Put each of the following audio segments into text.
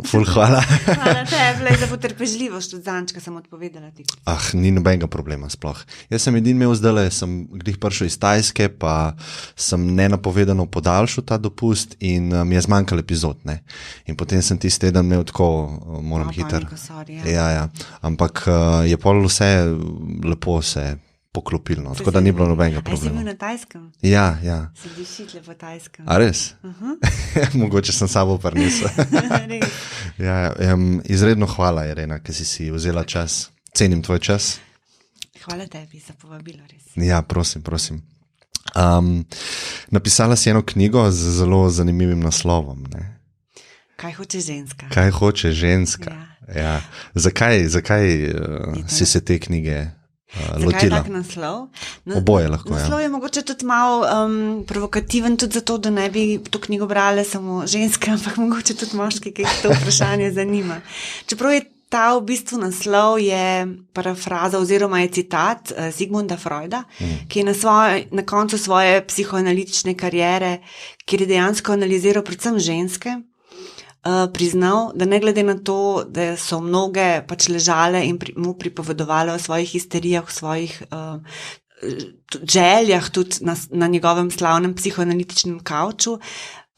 Ful, hvala. Hvala tebi za potrpežljivost, od zančka sem odpovedala ti. Ni nobenega problema sploh. Jaz sem edin imel zdaj, sem glih prišel iz Tajske, pa sem nenapovedano podaljšal ta dopust in mi je zmanjkal epizod, ne. In potem sem tisti teden imel tako, moram hiter. Ja. Ampak je pol vse lepo se poklopilno, tako da ni bilo nobenega problema. Si bil na Tajskem? Ja. Si dišit lepo Tajskem. A res? Mogoče sem sabo prinesel. Ja, izredno hvala, Irena, ker si vzela čas. Cenim tvoj čas. Hvala tebi za povabilo, res. Ja, prosim. Napisala si eno knjigo z zelo zanimivim naslovom, ne? Kaj hoče ženska? Kaj hoče ženska? Ja. Zakaj si se te knjige lotila? Zakaj je tak naslov? Oboje lahko, naslov je mogoče tudi malo provokativen, tudi zato, da ne bi to knjigo brale samo ženske, ampak mogoče tudi moški, ki jih to vprašanje zanima. Čeprav je ta v bistvu naslov je parafraza oziroma je citat Sigmunda Freuda, ki je na koncu svoje psihoanalitične kariere, kjer je dejansko analiziral predvsem ženske, priznal, da ne glede na to, da so mnoge pač ležale in mu pripovedovale o svojih histerijah, o svojih željah tudi na njegovem slavnem psihoanalitičnem kavču,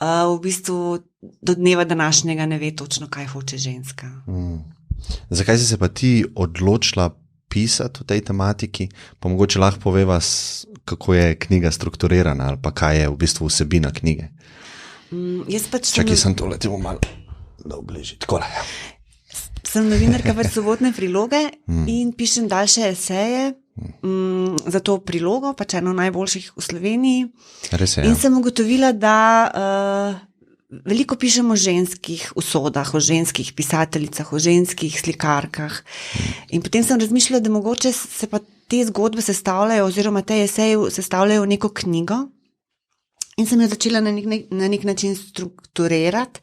v bistvu do dneva današnjega ne ve točno, kaj hoče ženska. Zakaj si se pa ti odločila pisati o tej tematiki? Pa mogoče lahko poveva, kako je knjiga strukturirana ali pa kaj je v bistvu vsebina knjige. Čakaj, sem tole, ti bom malo da obliži. Takole. Sem novinarka več sobotne priloge in pišem daljše eseje za to prilogo, pač eno najboljših v Sloveniji. Res je, in sem ugotovila, da veliko pišem o ženskih usodah, o ženskih pisateljicah, o ženskih slikarkah. In potem sem razmišljala, da mogoče se pa te zgodbe sestavljajo oziroma te eseje sestavljajo v neko knjigo. In sem jo začela na nek način strukturirati.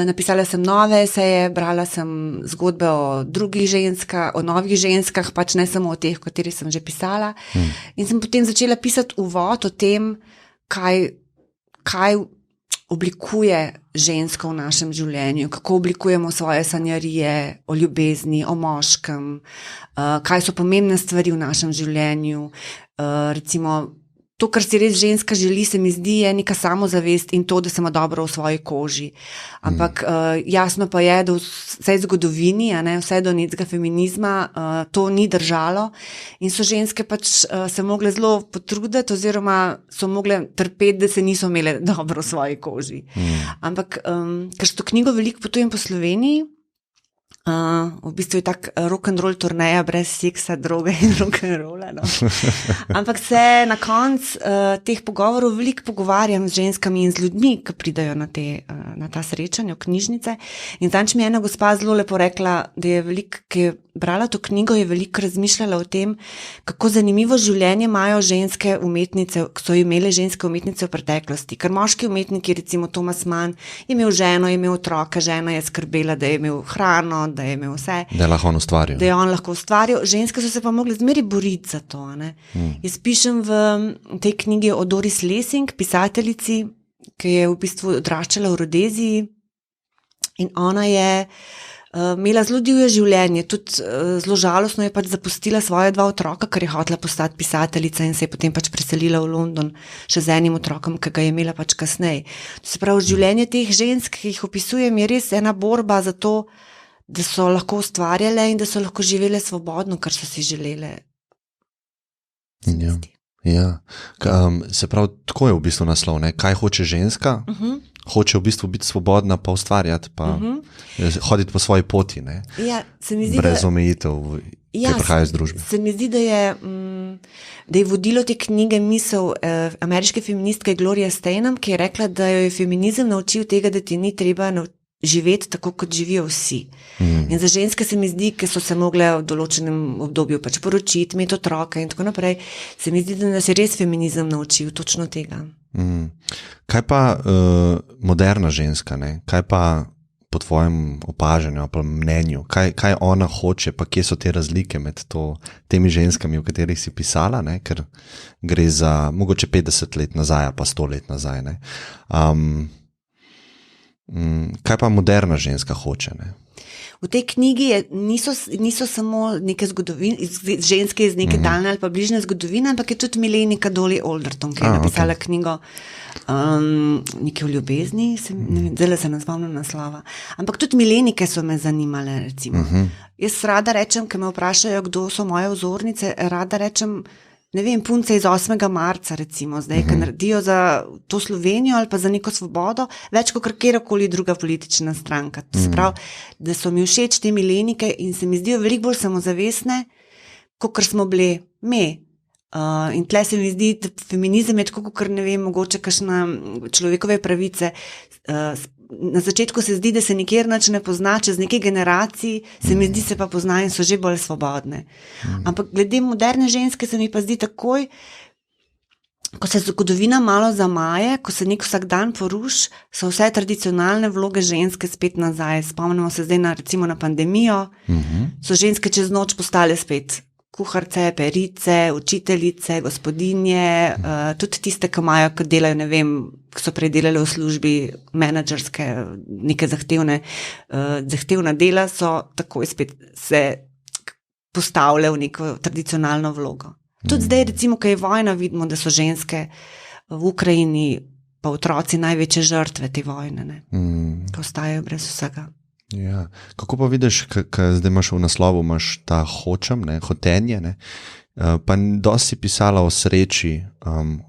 Napisala sem nove eseje, brala sem zgodbe o drugih ženskah, o novih ženskah, pač ne samo o teh, o katerih sem že pisala. In sem potem začela pisati uvod o tem, kaj oblikuje žensko v našem življenju, kako oblikujemo svoje sanjarije o ljubezni, o moškem, kaj so pomembne stvari v našem življenju, recimo to, kar si res ženska želi, se mi zdi, je neka samozavest in to, da se ima dobro v svoji koži. Ampak jasno pa je, da vsej zgodovini, vse do nekega feminizma, to ni držalo in so ženske pač se mogle zelo potruditi oziroma so mogle trpeti, da se niso imele dobro v svoji koži. Ampak, ker s to knjigo veliko potujem po Sloveniji, v bistvu je tak rock'n'roll turneja brez seksa, droge in rock'n'rolla, no. Ampak se na koncu teh pogovorov veliko pogovarjam z ženskami in z ljudmi, ki pridajo na ta srečanja v knjižnice. In zanč mi je ena gospa zelo lepo rekla, da je veliko, ki je brala to knjigo, je veliko razmišljala o tem, kako zanimivo življenje imajo ženske umetnice, so imele ženske umetnice v preteklosti. Ker moški umetniki, recimo Thomas Mann, je imel ženo, je imel otroka, žena je skrbela, da je imel hrano, da je imel vse. Da je lahko on ustvaril. Da je on lahko ustvaril. Ženske so se pa mogli zmeri boriti za to. Jaz pišem v tej knjigi o Doris Lessing, pisateljici, ki je v bistvu odraščala v Rodeziji in ona je imela zelo divje življenje, tudi zelo žalostno je pač zapustila svoje 2 otroka, ker je hotela postati pisateljica in se je potem pač preselila v London še z enim otrokom, ki ga je imela pač kasneje. To se pravi, življenje teh žensk, ki jih opisujem, je res ena borba za to, da so lahko ustvarjale in da so lahko živele svobodno, kar so si želele. Ja. Se pravi, tako je v bistvu naslov, ne? Kaj hoče ženska? Hoče v bistvu biti svobodna, pa ustvarjati, pa hoditi po svoji poti, ne? Ja, se mi zdi, brez omejitev, ki prihajajo iz družbe. Se mi zdi, da je vodilo te knjige misel ameriške feministke Gloria Steinem, ki je rekla, da jo je feminizem naučil tega, da ti ni treba živeti tako, kot živijo vsi. In za ženske se mi zdi, ki so se mogle v določenem obdobju pač poročiti, imeti otroke in tako naprej, se mi zdi, da nas je res feminizem naučil točno tega. Kaj pa moderna ženska, ne? Kaj pa po tvojem opažanju ali mnenju, kaj ona hoče, pa kje so te razlike med temi ženskami, o katerih si pisala, ne? Ker gre za mogoče 50 let nazaj, pa 100 let nazaj, ne? Kaj pa moderna ženska hoče? Ne? V tej knjigi niso samo neke ženske iz neke daljne ali pa bližnje zgodovine, ampak je tudi Milenika Dolly Alderton, ki je napisala knjigo nekaj o ljubezni, zdaj se ne spomnim naslova. Ampak tudi Milenike so me zanimale, recimo. Jaz rada rečem, ko me vprašajo, kdo so moje vzornice, rada rečem, ne vem, punce iz 8. marca, recimo, zdaj, ki naredijo za to Slovenijo ali pa za neko svobodo, več kot kjerkoli druga politična stranka. To se pravi, da so mi všeč te Milenike in se mi zdijo veliko bolj samozavestne, kot smo bili mi. In tle se mi zdi, da feminizem je tako, kot ne vem, mogoče kakšna človekove pravice. Na začetku se zdi, da se nikjer nič ne pozna, čez nekaj generacij se mi zdi, se pa pozna in so že bolj svobodne. Ampak glede moderne ženske se mi pa zdi takoj, ko se zgodovina malo zamaje, ko se nek vsak dan poruši, so vse tradicionalne vloge ženske spet nazaj. Spomnimo se zdaj recimo na pandemijo, so ženske čez noč postale spet kuharce, perice, učiteljice, gospodinje, tudi tiste, ki imajo, ki delajo, ne vem, ki so prej delali v službi menedžerske, neke zahtevna dela, so takoj spet se postavljajo v neko tradicionalno vlogo. Tudi zdaj, recimo, ko je vojna, vidimo, da so ženske v Ukrajini pa otroci največje žrtve te vojne, ko ostajajo brez vsega. Ja. Kako pa vidiš, zdaj imaš v naslovu ta hotenje, ne? Pa dosti pisala o sreči,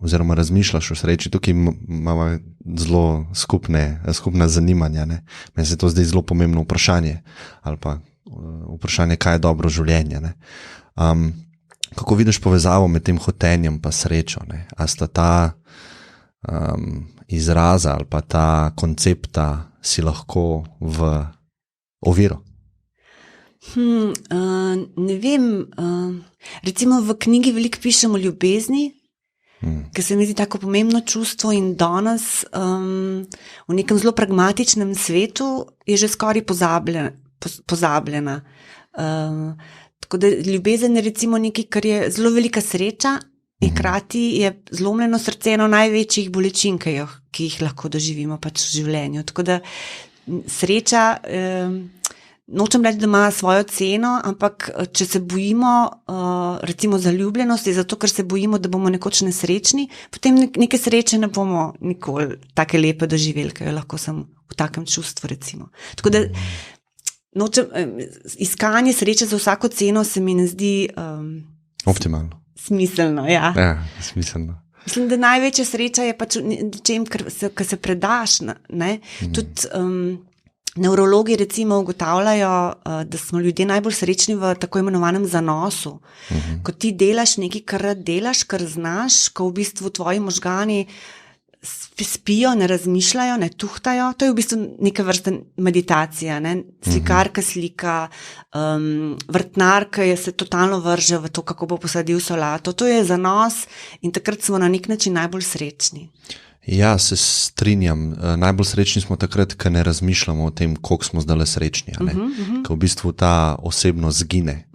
oziroma razmišljaš o sreči, tukaj imamo zelo skupna zanimanja. Ne? Meni se to zdaj zelo pomembno vprašanje, ali pa vprašanje, kaj je dobro življenje. Ne? Kako vidiš povezavo med tem hotenjem pa srečo? Ne? A sta ta izraza ali pa ta koncepta si lahko v oviro? Ne vem, recimo v knjigi veliko pišem o ljubezni, ker se mi zdi tako pomembno čustvo in danes v nekem zelo pragmatičnem svetu je že skoraj pozabljena. Tako da ljubezen je recimo nekaj, kar je zelo velika sreča in hkrati je zlomljeno srce eno največjih bolečin, ki jih lahko doživimo pač v življenju. Tako da sreča, nočem reči, da ima svojo ceno, ampak če se bojimo recimo zaljubljenosti, zato ker se bojimo, da bomo nekoč nesrečni, potem neke sreče ne bomo nikoli take lepe doživeli, ker jo lahko sem v takem čustvu, recimo. Tako da iskanje sreče za vsako ceno se mi ne zdi optimalno. Smiselno, ja. Ja, smiselno. Mislim, da največja sreča je pač čem, kar se predaš, ne? Tudi nevrologi recimo ugotavljajo, da smo ljudje najbolj srečni v tako imenovanem zanosu. Ko ti delaš nekaj, kar rad delaš, kar znaš, ko v bistvu tvoji možgani spijo, ne razmišljajo, ne tuhtajo, to je v bistvu neka vrsta meditacija, ne? Slikarka slika, vrtnar, ki se totalno vrže v to, kako bo posadil solato, to je zanos in takrat smo na nek način najbolj srečni. Ja, se strinjam. Najbolj srečni smo takrat, ko ne razmišljamo o tem, koliko smo zdaj srečni. Ko v bistvu ta osebnost zgine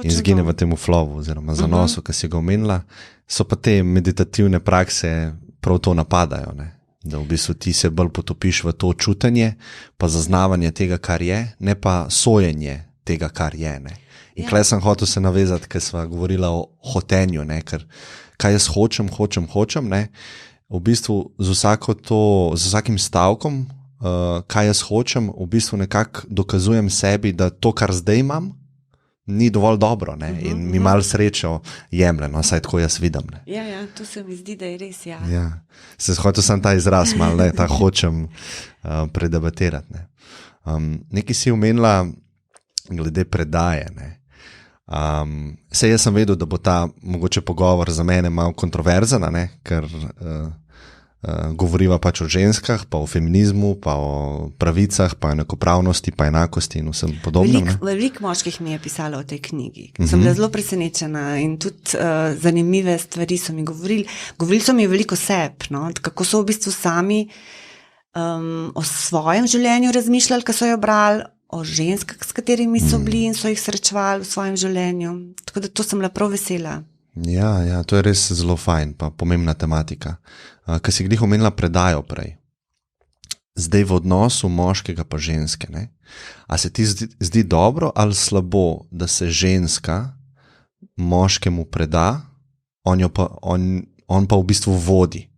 in zgine v tem flowu oziroma zanosu, ki si ga omenila, so pa te meditativne prakse prav to napadajo, ne? Da v bistvu ti se bolj potopiš v to čutenje, pa zaznavanje tega, kar je, ne pa sojenje tega, kar je. Ne? In klej sem hotel se navezati, ker sva govorila o hotenju, ne? Ker kaj jaz hočem, ne? V bistvu z vsakim stavkom, kaj jaz hočem, v bistvu nekako dokazujem sebi, da to, kar zdaj imam, ni dovolj dobro, ne? In mi malo srečo jemlje, no, saj tako jaz vidim. Ne? Ja, to se mi zdi, da je res, ja. Ja, se hotel sem ta izraz malo, ne, ta hočem predebatirati. Ne? Nekaj si omenila glede predaje, ne? Saj jaz sem vedel, da bo ta mogoče pogovor za mene malo kontroverzen, ne? Ker govoriva pač o ženskah, pa o feminizmu, pa o pravicah, pa enakopravnosti, pa enakosti in vsem podobnem. Veliko moških mi je pisalo o tej knjigi. Sem bila zelo presenečena in tudi zanimive stvari so mi govorili. Govorili so mi veliko seb, no? Kako so v bistvu sami o svojem življenju razmišljali, ko so jo brali, o ženskah, s katerimi so bili in so jih srečevali v svojem življenju. Tako da to sem bila prav vesela. Ja, to je res zelo fajn, pa pomembna tematika. Ker si glih omenila predajo prej. zdaj v odnosu moškega pa ženske, ne? A se ti zdi dobro ali slabo, da se ženska moškemu preda, on pa v bistvu vodi?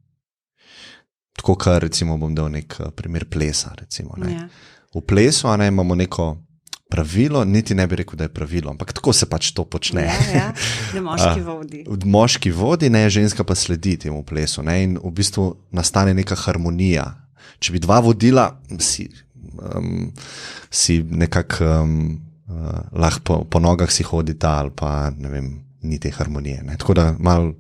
Tako, kar recimo bom dal nek primer plesa, recimo, ne? Ja. V plesu, imamo neko pravilo, niti ne bi rekel, da je pravilo, ampak tako se pač to počne. Ja, da moški vodi. Moški vodi, ne, ženska pa sledi temu plesu, ne, in v bistvu nastane neka harmonija. Če bi dva vodila, si nekako lahko po nogah si hodita ali pa, ne vem, ni te harmonije. Ne. Tako da malo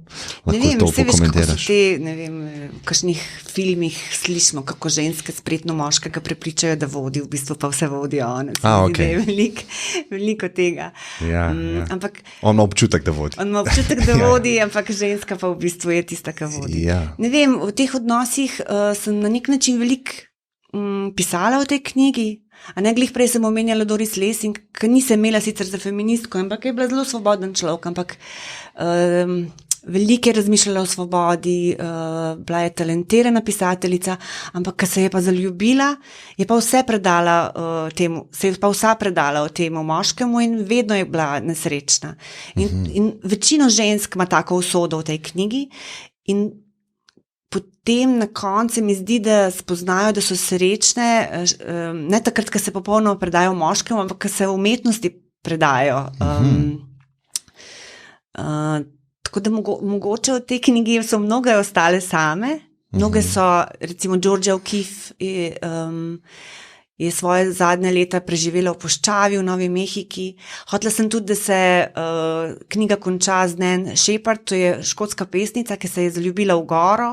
lahko to pokomentiraš. Ne vem, v kakšnih filmih slišimo, kako ženske spretno moškega prepričajo, da vodi, v bistvu pa vse vodijo one. Okay. Veliko tega. Ja. Ampak, on ima občutek, da vodi. On ima občutek, da vodi, ampak ženska pa v bistvu je tista, ki vodi. Ja. Ne vem, v teh odnosih sem na nek način veliko pisala v tej knjigi. A ne glih prej sem omenjala Doris Lessing, ki nisem imela sicer za feministko, ampak je bila zelo svoboden človek, ampak veliko je razmišljala o svobodi, bila je talentirana pisateljica, ampak ko se je pa zaljubila, je pa vse predala temu, se je pa vsa predala o temu moškemu in vedno je bila nesrečna. In večino žensk ima tako usodo v tej knjigi in potem na koncu mi zdi, da spoznajo, da so srečne, ne takrat, ko se popolnoma predajo moškemu, ampak ko se v umetnosti predajo. Tako da mogoče v tej knjigi so mnoge ostale same, mnoge so, recimo Georgia O'Keeffe je svoje zadnje leta preživela v puščavi v Novi Mehiki. Hotela sem tudi, da se knjiga konča z Nan Shepherd, to je škotska pesnica, ki se je zaljubila v goro,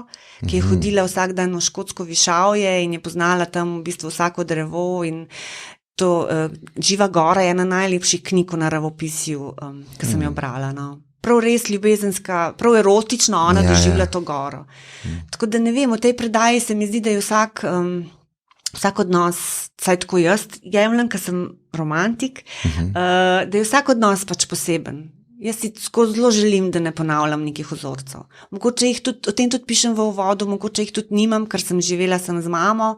ki je hodila vsak dan v škotsko višavje in je poznala tam v bistvu vsako drevo in to Živa gora je ena najlepših knjig o naravopisju, ki sem jo brala, no. Prav res ljubezenska, prav erotično ona doživlja to goro. Tako da ne vem, v tej predaji se mi zdi, da je vsak odnos, saj tako jaz jemljem, ker sem romantik, da je vsak odnos pač poseben. Jaz si zelo želim, da ne ponavljam nekih vzorcev. Mogoče jih tudi, o tem tudi pišem v uvodu, mogoče jih tudi nimam, ker sem živela sem z mamo,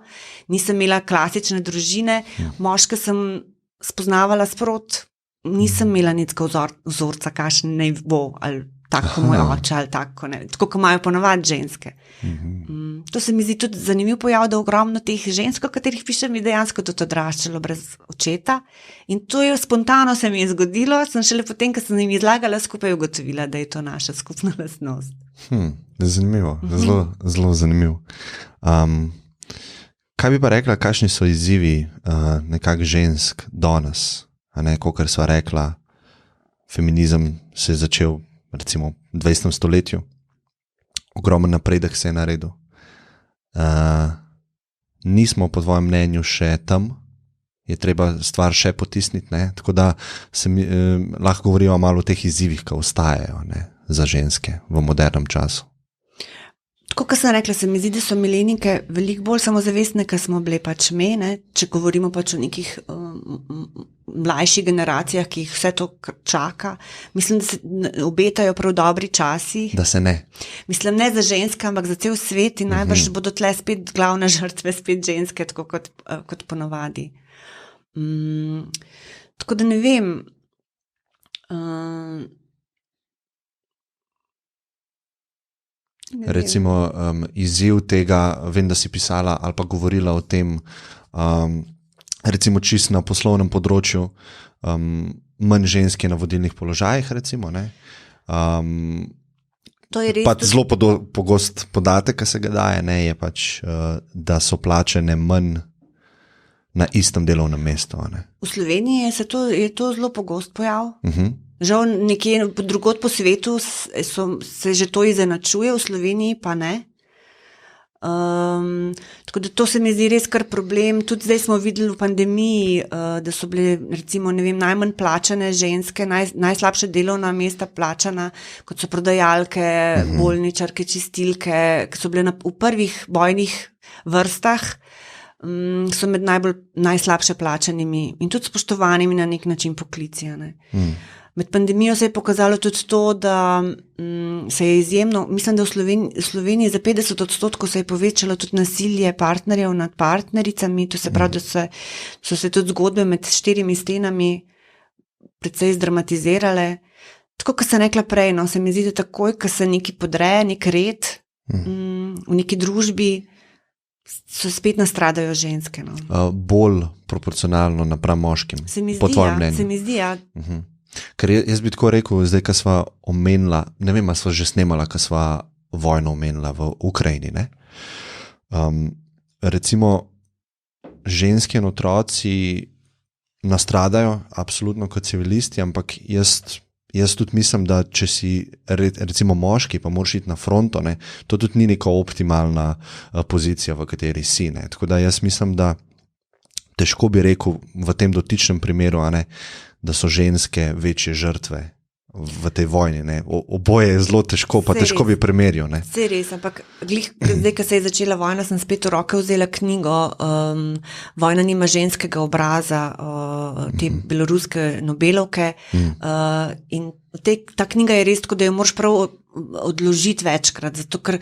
nisem imela klasične družine, moške sem spoznavala sprot, nisem imela nekega vzorca, kakšen naj bo, ali tako moj oče, ali tako, ne, tako, kot imajo ponavadi ženske. To se mi zdi tudi zanimiv pojav, da ogromno teh žensk, o katerih pišem, je dejansko tudi odraščalo brez očeta. In to je spontano se mi je zgodilo, sem šele potem, ko sem jim izlagala skupaj, ugotovila, da je to naša skupna lastnost. Zanimivo, zelo zanimivo. Kaj bi pa rekla, kakšni so izzivi nekak žensk danes? Kakor sva rekla, feminizem se je začel recimo v 20. stoletju. Ogromen napredek se je naredil. Nismo po tvojem mnenju še tam, je treba stvar še potisniti, ne? Tako da lahko govorimo malo o teh izzivih, ki ostajajo, ne, za ženske v modernem času. Tako, kot sem rekla, se mi zdi, da so milenijke veliko bolj samozavestne, kot smo bile pač me, ne? Če govorimo pač o nekih mlajših generacijah, ki jih vse to čaka. Mislim, da se obetajo prav dobri časi. Da se ne. Mislim, ne za ženske, ampak za cel svet in najbrž bodo tle spet glavne žrtve, spet ženske, tako kot ponavadi. Tako da ne vem. Recimo izziv tega, vem, da si pisala ali pa govorila o tem, recimo čisto na poslovnem področju, manj žensk je na vodilnih položajih, recimo, ne? To je res. Pa zelo pogost podatek, ki se ga daje, ne, je pač, da so plačene manj na istem delovnem mestu, ne? V Sloveniji je to zelo pogost pojav. Žal nekje drugod po svetu se že to izenačuje, v Sloveniji pa ne. Tako da to se mi zdi res kar problem. Tudi zdaj smo videli v pandemiji, da so bile recimo, ne vem, najmanj plačane ženske, najslabše delovna mesta plačana, kot so prodajalke, bolničarke, čistilke, ki so bile v prvih bojnih vrstah so med najslabše plačanimi in tudi spoštovanimi na nek način poklici. Ne. Med pandemijo se je pokazalo tudi to, da se je izjemno, mislim, da v Sloveniji za 50% se je povečalo tudi nasilje partnerjev nad partnericami, to se pravi, da so se tudi zgodbe med 4 stenami precej zdramatizirale. Tako, kot sem rekla prej, se mi zdi, da takoj, ko se nekaj podre, nek red v neki družbi, so spet nastradajo ženske. No. Bolj proporcionalno napram moškim, po tvojem mnenju. Se mi zdi, ja. Ker jaz bi tako rekel, zdaj, ko sva omenila, ne vem, a sva že snemala, ko sva vojno omenila v Ukrajini, ne? Recimo, ženski in otroci nastradajo absolutno kot civilisti, ampak jaz tudi mislim, da če si recimo moški, pa moraš iti na fronto, ne, to tudi ni neka optimalna pozicija, v kateri si. Ne. Tako da jaz mislim, da težko bi rekel v tem dotičnem primeru, da so ženske večje žrtve v tej vojni. Ne. Oboje je zelo težko, pa težko bi primerjal. Saj res, ampak zdaj, ko se je začela vojna, sem spet v roke vzela knjigo Vojna nima ženskega obraza, te beloruske Nobelovke. In ta knjiga je res tako, da jo moraš prav odložiti večkrat, zato ker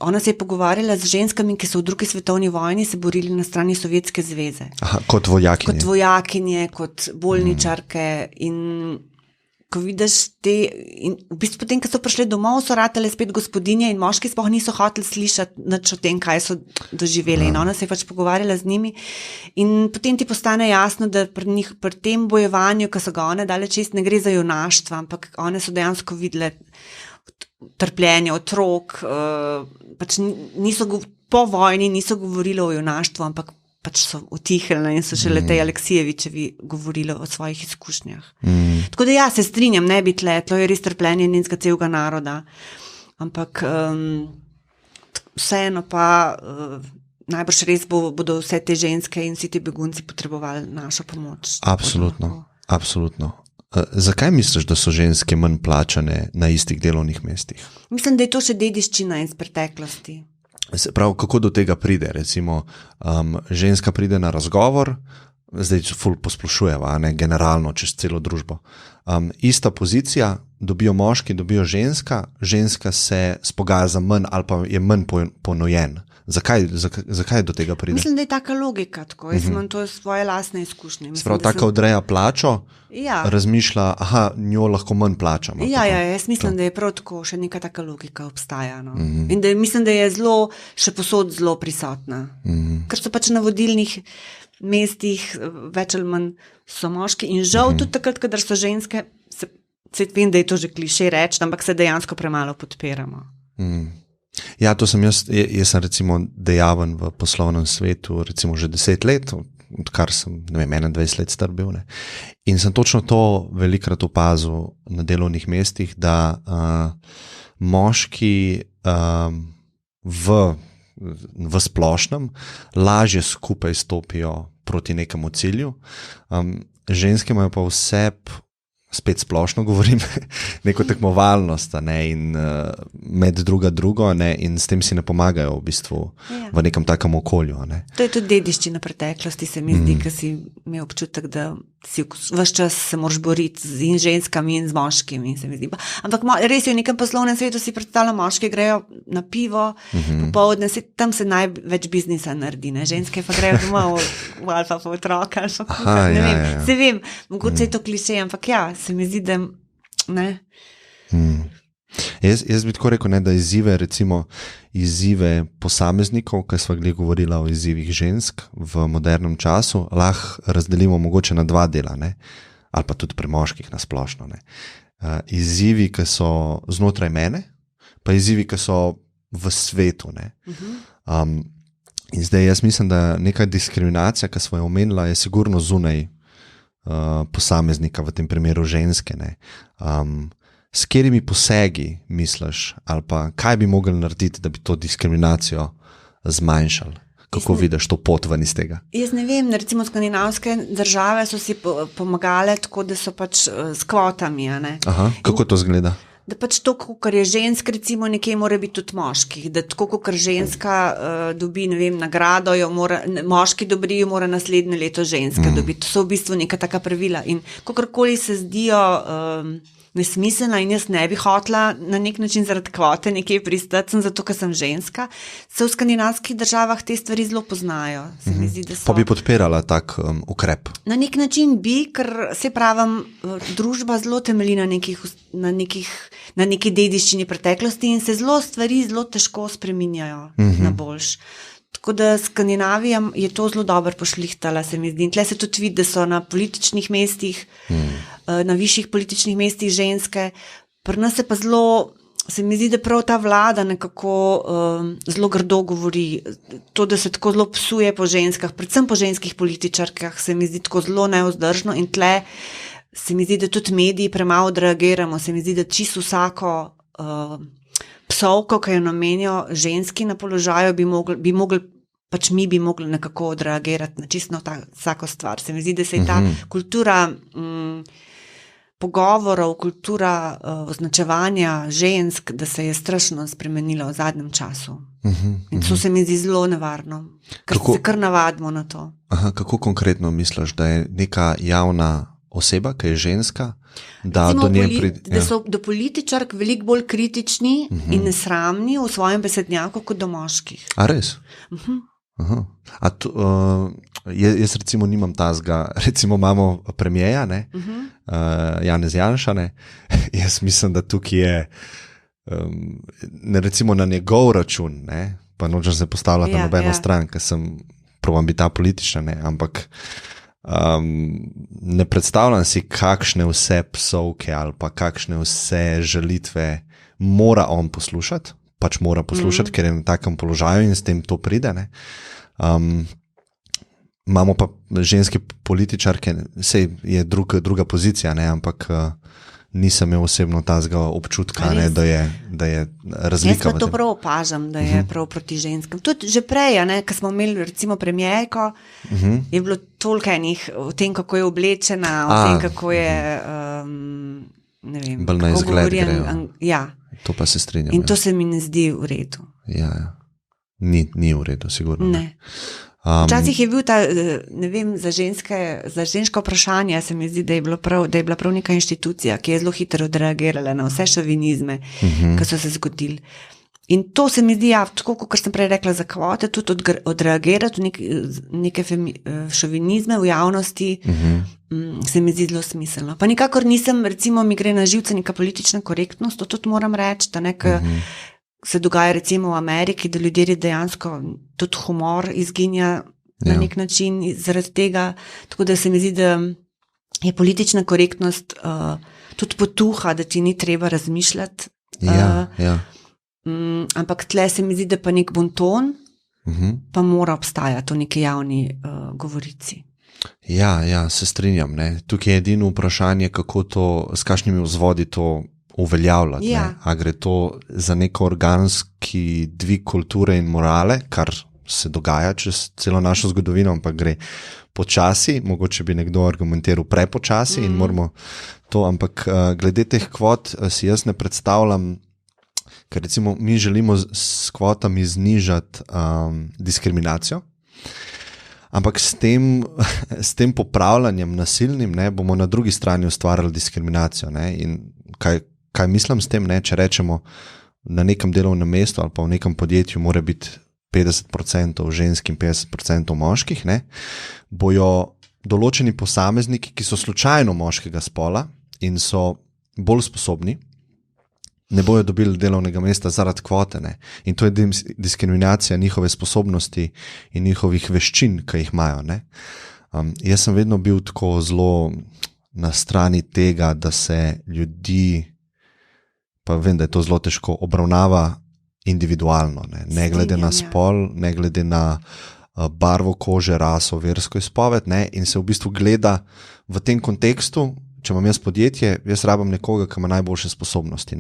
ona se je pogovarjala z ženskami, ki so v drugi svetovni vojni se borili na strani Sovjetske zveze. Aha, kot vojakinje. Kot vojakinje, kot bolničarke in ko vidiš in v bistvu potem, ko so prišli domov, so ratale spet gospodinje in moški sploh niso hoteli slišati nič o tem, kaj so doživeli. In ona se je pač pogovarjala z njimi in potem ti postane jasno, da pri tem bojevanju, ko so ga one dale čist, ne gre za junaštvo, ampak one so dejansko videle trpljenje otrok, pač po vojni niso govorili o junaštvu, ampak pač so utihnili in so šele tej Aleksijevičevi govorili o svojih izkušnjah. Tako da ja, se strinjam, ne bi tlo je res trpljenje njenega celega naroda, ampak vseeno pa najbrž res bodo vse te ženske in vsi ti begunci potrebovali našo pomoč. Absolutno. Zakaj misliš, da so ženske manj plačane na istih delovnih mestih? Mislim, da je to še dediščina iz preteklosti. Prav, kako do tega pride? Recimo, ženska pride na razgovor, zdaj ful posplošujeva, generalno čez celo družbo. Ista pozicija, dobijo moški, dobijo ženska se spogaja za manj ali pa je manj ponujen. Zakaj do tega pride? Mislim, da je taka logika tako. Jaz imam to svoje lastne izkušnje. Sprav, taka odreja plačo, razmišlja, njo lahko manj plačamo. Ja, jaz mislim, da je prav tako, še neka taka logika obstaja. No. In da mislim, da je še posod zelo prisotna. Ker so pač na vodilnih mestih več ali manj so moški in žal tudi takrat, kadar so ženske, se vem, da je to že kliše reči, ampak se dejansko premalo podpiramo. Ja, to sem jaz sem recimo dejaven v poslovnem svetu recimo že 10 let, odkar sem, 21 let star bil. Ne. In sem točno to velikrat opazil na delovnih mestih, da moški v splošnem lažje skupaj stopijo proti nekemu cilju. Ženske imajo pa spet splošno govorim, neko tekmovalnost in med drugo in s tem si ne pomagajo v bistvu v nekem takem okolju. Ne. To je tudi dediščina preteklosti, se mi zdi, ker si imel občutek, da si ves čas se moraš boriti z ženskami in z moškimi. Se mi zdi. Ampak res je, v nekem poslovnem svetu si predstavljam, moški grejo na pivo, popoldne, tam se največ biznisa naredi, ne. Ženske pa grejo domov v alfa po otroka, ali pa kuhati, ne vem. Se vem, mogoče je to kliše, ampak ja, se mi zdi, da ne. Jaz bi tako rekel, da izzive posameznikov, ki sva glih govorila o izzivih žensk v modernem času, lahko razdelimo mogoče na 2 dela, ne? Ali pa tudi pri moških na splošno. Ne? Izzivi, ki so znotraj mene, pa izzivi, ki so v svetu. Ne? In zdaj jaz mislim, da neka diskriminacija, ki sva jo omenila, je sigurno zunaj posameznika, v tem primeru ženske. Ne? S katerimi posegi misliš, ali pa kaj bi mogli narediti, da bi to diskriminacijo zmanjšali? Kako vidiš to pot ven iz tega? Jaz ne vem, recimo skandinavske države so si pomagale tako, da so pač s kvotami. Aha, kako to zgleda? da pač to, kar je žensk, recimo nekje mora biti tudi moških, da tako, kar ženska dobi, ne vem, nagrado, moški dobijo, mora naslednje leto ženska dobiti. To so v bistvu neka taka pravila in kakorkoli se zdijo nesmiselna in jaz ne bi hotela na nek način zaradi kvote nekje pristati, zato ker sem ženska, se v skandinavskih državah te stvari zelo poznajo. Se mi zdi, da so... Pa bi podpirala tak ukrep? Na nek način bi, ker se pravim, družba zelo temelji na neki dediščini preteklosti in se stvari zelo težko spreminjajo na boljš. Tako da Skandinavija je to zelo dobro pošlihtala, se mi zdi. In tle se tudi vidi, da so na političnih mestih, na višjih političnih mestih ženske. Pri nas se pa se mi zdi, da prav ta vlada nekako zelo grdo govori. To, da se tako zelo psuje po ženskah, predvsem po ženskih političarkah, se mi zdi tako zelo nevzdržno. In tle se mi zdi, da tudi mediji premalo odreagiramo. Se mi zdi, da čisto vsako psovko, ki jo namenijo ženski na položaju, bi mogli pač mi bi mogli nekako odreagirati na čisto vsako stvar. Se mi zdi, da se je ta kultura pogovorov, kultura označevanja žensk, da se je strašno spremenila v zadnjem času. In to se mi zdi zelo nevarno, ker se kar navadimo na to. Kako konkretno misliš, da je neka javna oseba, ki je ženska, da do nje pride? Da so do političark veliko bolj kritični in nesramni v svojem besednjaku kot do moških. A res? Jaz recimo nimam tazga, recimo imamo premijeja, Janez Janša, jaz mislim, da tukaj je recimo na njegov račun, pa nočem se postavljati na nobeno stran, ker probam biti apolitična, ampak ne predstavljam si, kakšne vse psovke ali pa kakšne vse žalitve mora on poslušati, pač mora poslušati, ker je na takem položaju in s tem to pride. Imamo pa ženske političarke, sej je druga pozicija, ampak nisem imel osebno tazga občutka, da je razlika. Jaz pa to prav opažam, da je prav proti ženskam. Tudi že prej, ko smo imeli recimo premijerko, je bilo toliko enih o tem, kako je oblečena, o tem, kako je ne vem, bolj na izgled grejo. Ja. To pa se strinjam. In to se mi ne zdi v redu. Ja. Ni v redu, sigurno. Ne. Včasih je bil ta, ne vem, za žensko vprašanje, se mi zdi, da je bila prav neka inštitucija, ki je zelo hitro odreagirala na vse šovinizme, ki so se zgodili. In to se mi zdi, tako kot sem prej rekla za kvote, tudi odreagirati neke šovinizme v javnosti, se mi zdi zelo smiselno. Pa nikakor nisem, recimo mi gre na živce neka politična korektnost, to tudi moram reči, da se dogaja recimo v Ameriki, da ljudje dejansko tudi humor izginja na nek način zaradi tega, tako da se mi zdi, da je politična korektnost tudi potuha, da ti ni treba razmišljati. Ampak tle se mi zdi, da pa nek bonton pa mora obstajati v neki javni govorici. Ja, se strinjam. Tukaj je edino vprašanje, kako to, s kakšnimi vzvodi to uveljavljati. A gre to za neko organski dvig kulture in morale, kar se dogaja čez celo našo zgodovino, ampak gre počasi, mogoče bi nekdo argumentiral prepočasi in moramo to, ampak glede teh kvot si jaz ne predstavljam, ker recimo mi želimo s kvotami znižati diskriminacijo, ampak s tem popravljanjem nasilnim bomo na drugi strani ustvarjali diskriminacijo. In kaj mislim s tem, če rečemo na nekem delovnem mestu ali pa v nekem podjetju mora biti 50% žensk in 50% moških, bojo določeni posamezniki, ki so slučajno moškega spola in so bolj sposobni, ne bojo dobili delovnega mesta zaradi kvote. In to je diskriminacija njihove sposobnosti in njihovih veščin, ki jih imajo. Jaz sem vedno bil tako zelo na strani tega, da se ljudi, pa vem, da je to zelo težko, obravnava individualno, ne glede na spol, ne glede na barvo kože, raso, versko izpoved, in se v bistvu gleda v tem kontekstu. Če imam jaz podjetje, jaz rabim nekoga, ki ima najboljše sposobnosti.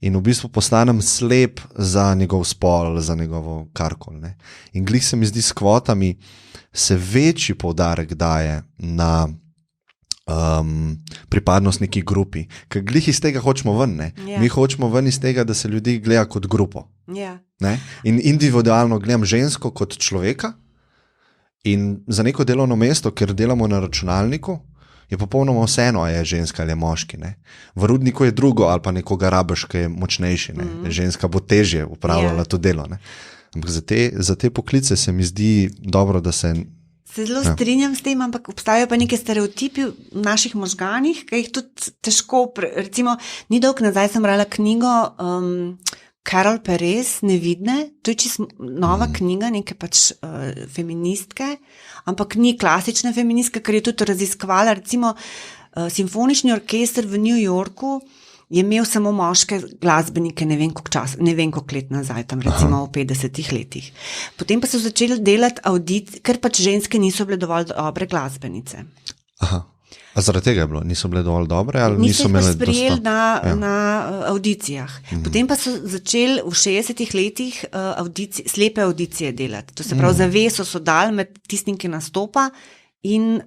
In v bistvu postanem slep za njegov spol, za njegovo karkoli. In glih se mi zdi s kvotami se večji poudarek daje na pripadnost neki grupi. Ker glih iz tega hočemo ven, ne? Ja. Mi hočemo ven iz tega, da se ljudi gleda kot grupo. Ja. Ne? In individualno gledam žensko kot človeka in za neko delovno mesto, ker delamo na računalniku, je popolnoma vseeno, a je ženska ali je moški. Ne? V rudniku je drugo, ali pa nekoga rabiš, ki je močnejši. Ne? Ženska bo težje upravljala to delo. Ne? Ampak za te poklice se mi zdi dobro, da se... Se zelo strinjam s tem, ampak obstajajo pa neke stereotipi v naših možganih, ki jih tudi težko... Recimo, ni dolgo nazaj sem brala knjigo Carol Perez, Nevidne. To je čisto nova knjiga, neke pač feministke, ampak ni klasična feministka, ker je tudi raziskovala. Recimo, simfonični orkester v New Yorku je imel samo moške glasbenike, ne vem koliko let nazaj, tam recimo v 50 letih. Potem pa so začeli delati audicije, ker pač ženske niso bile dovolj dobre glasbenice. Aha. A zaradi tega je bilo? Niso bile dovolj dobre? Ali niso imeli sprejeli na audicijah. Potem pa so začeli v 60 letih slepe audicije delati. To se pravi, zaveso so dali med tistim, ki nastopa in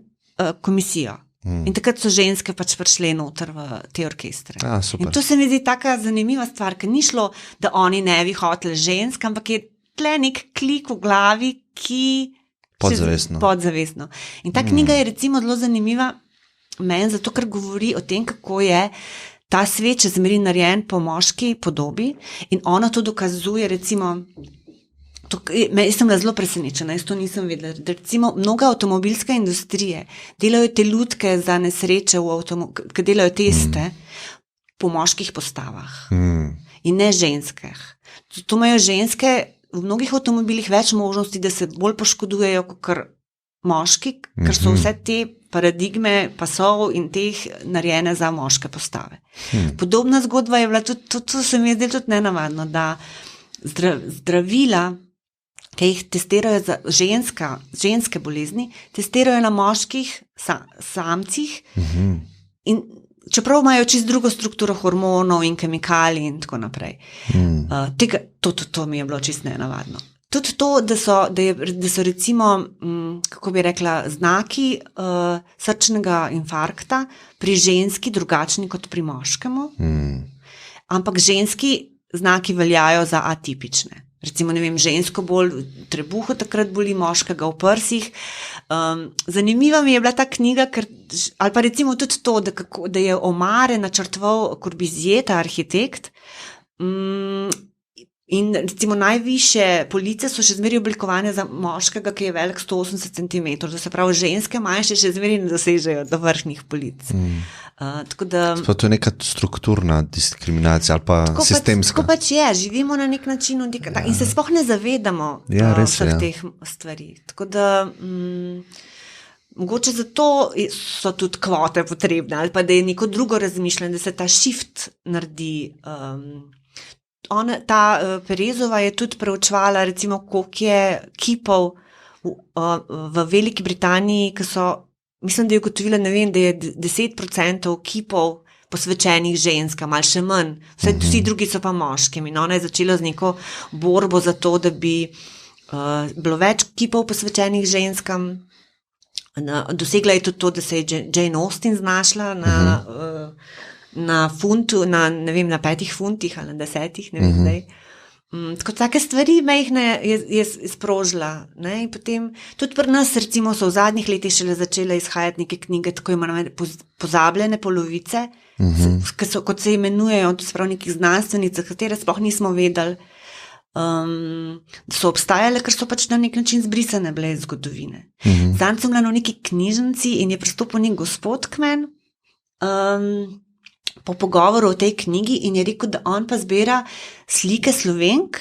komisijo. In takrat so ženske pač prišle noter v te orkestre. In to se mi zdi taka zanimiva stvar, ker ni šlo, da oni ne bi hoteli žensk, ampak je tle nek klik v glavi, ki... Podzavestno. In ta knjiga je recimo zelo zanimiva meni, zato ker govori o tem, kako je ta svet še zmeraj narejen po moški podobi in ona to dokazuje, recimo... Jaz sem bila zelo presenečena, jaz to nisem vedela. Recimo, mnoga avtomobilska industrije delajo te lutke za nesreče, ki delajo teste po moških postavah in ne ženskih. To imajo ženske v mnogih avtomobilih več možnosti, da se bolj poškodujejo kot moški, ker so vse te paradigme pasov in teh narejene za moške postave. Podobna zgodba je bila tudi, to se mi je zdelo tudi nenavadno, da zdravila, ki jih testirajo za ženske bolezni, testirajo na moških samcih in čeprav imajo čisto drugo strukturo hormonov in kemikalij in tako naprej. To mi je bilo čisto nenavadno. Tudi to, da so recimo, kako bi rekla, znaki srčnega infarkta pri ženski drugačni kot pri moškemu, ampak ženski znaki veljajo za atipične. Recimo, ne vem, žensko bolj v trebuhu takrat boli, moškega v prsih. Zanimiva mi je bila ta knjiga, ali pa recimo tudi to, da je omare načrtoval Corbusier, ta arhitekt, in recimo najvišje police so še zmeraj oblikovane za moškega, ki je velik 180 cm, to se pravi, ženske manjše še zmeraj ne dosežejo do vršnih polic. Tako da... To je neka strukturna diskriminacija ali pa sistemska. Tako pač je, živimo na nek način in se sploh ne zavedamo vseh teh stvari. Tako da mogoče zato so tudi kvote potrebne ali pa da je neko drugo razmišljanje, da se ta shift naredi. Ta Perezova je tudi preučevala, recimo, koliko je kipov v Veliki Britaniji, ki so, mislim, da je ugotovila, ne vem, da je 10% kipov posvečenih ženskam, ali še manj. Vsi drugi so pa moškim. In ona je začela z neko borbo za to, da bi bilo več kipov posvečenih ženskam. Dosegla je tudi to, da se je Jane Austen znašla na funtu, ne vem, na 5 funtih ali na 10, ne vem zdaj. Tako take stvari mehne je sprožila. Ne? In potem tudi pri nas, recimo, so v zadnjih letih šele začele izhajati neke knjige, tako imenovane pozabljene polovice, kot se imenujejo, to se pravi nekih znanstvenic, za katere sploh nismo vedeli, da so obstajale, ker so pač na nek način zbrisane bile iz zgodovine. Zanj sem bila na neki knjižnici in je pristopil nek gospod k meni, po pogovoru o tej knjigi in je rekel, da on pa zbira slike Slovenk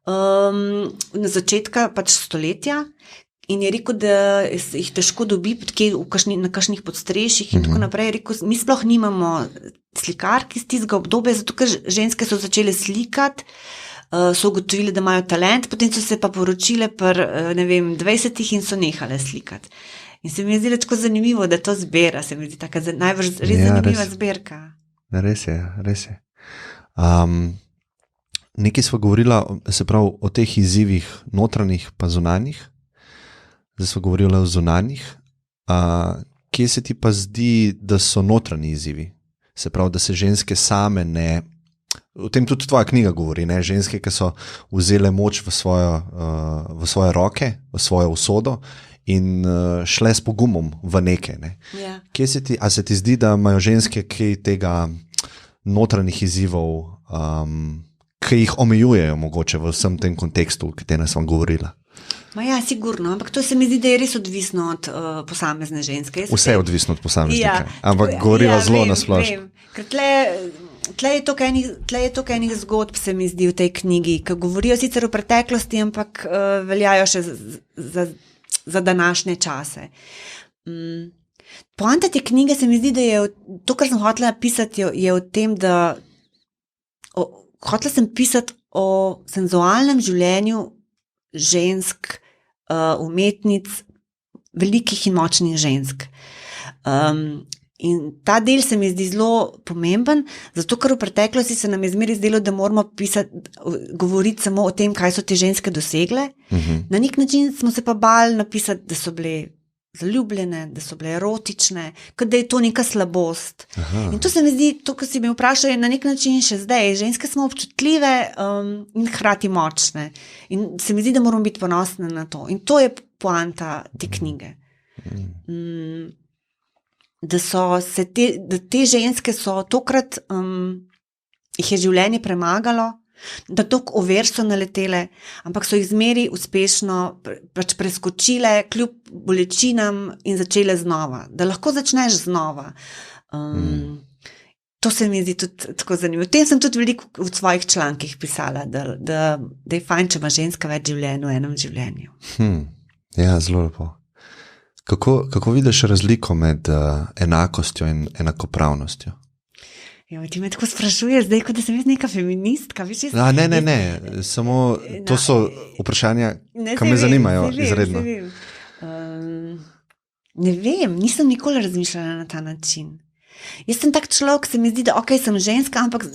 na začetka pač stoletja in je rekel, da jih težko dobi na kakšnih podstrešjih in tako naprej. Je rekel, mi sploh nimamo slikark iz tistega obdobja, zato ker ženske so začele slikati, so ugotovili, da imajo talent, potem so se pa poročile ne vem, 20 in so nehale slikati. In se mi je zdelo tako zanimivo, da to zbira, se mi zdi taka najbrž res zanimiva zbirka. Res je. Nekaj sva govorila, se pravi, o teh izzivih notranjih pa zunanjih, zdaj sva govorila o zunanjih. kje se ti pa zdi, da so notranji izzivi? Se pravi, da se ženske same ne... O tem tudi tvoja knjiga govori, ne? Ženske, ki so vzele moč v svoje roke, v svojo usodo in šle s pogumom v nekaj. Ne? Ja. A se ti zdi, da imajo ženske kaj tega notranjih izzivov, ki jih omejujejo mogoče v vsem tem kontekstu, ki te nas vam govorila? Ja, sigurno, ampak to se mi zdi, da je res odvisno od posamezne ženske. Vse je odvisno od posameznika, ampak govoriva zelo na splošno. Ker tle je toliko enih zgodb, se mi zdi v tej knjigi, ki govorijo sicer o preteklosti, ampak veljajo še za današnje čase. Poanta te knjige se mi zdi, da je to, kar sem hotela pisati, je o tem, da hotela sem pisati o senzualnem življenju žensk, umetnic, velikih in močnih žensk. In ta del se mi zdi zelo pomemben, zato ker v preteklosti se nam je zmeraj zdelo, da moramo govoriti samo o tem, kaj so te ženske dosegle. Na nek način smo se pa bali napisati, da so bile zaljubljene, da so bile erotične, da je to neka slabost. In to se mi zdi, to, kar si me vprašal, je na nek način še zdaj. Ženske smo občutljive in hkrati močne. In se mi zdi, da moramo biti ponosne na to. In to je poanta te knjige. Da te ženske so tokrat, jih je življenje premagalo, da toliko ovir so naletele, ampak so jih zmeri uspešno preskočile kljub bolečinam in začele znova. Da lahko začneš znova. To se mi zdi tudi tako zanimivo. O tem sem tudi veliko v svojih člankih pisala, da je fajn, če ima ženska več življenj v enem življenju. Ja, zelo lepo. Kako vidiš razliko med enakostjo in enakopravnostjo? Ja, ti me tako sprašuješ, zdaj, kot da sem jaz neka feministka. Ne, samo to so vprašanja, ki me zanimajo izredno. Ne vem, nisem nikoli razmišljala na ta način. Jaz sem tak človek, se mi zdi, da sem ženska, ampak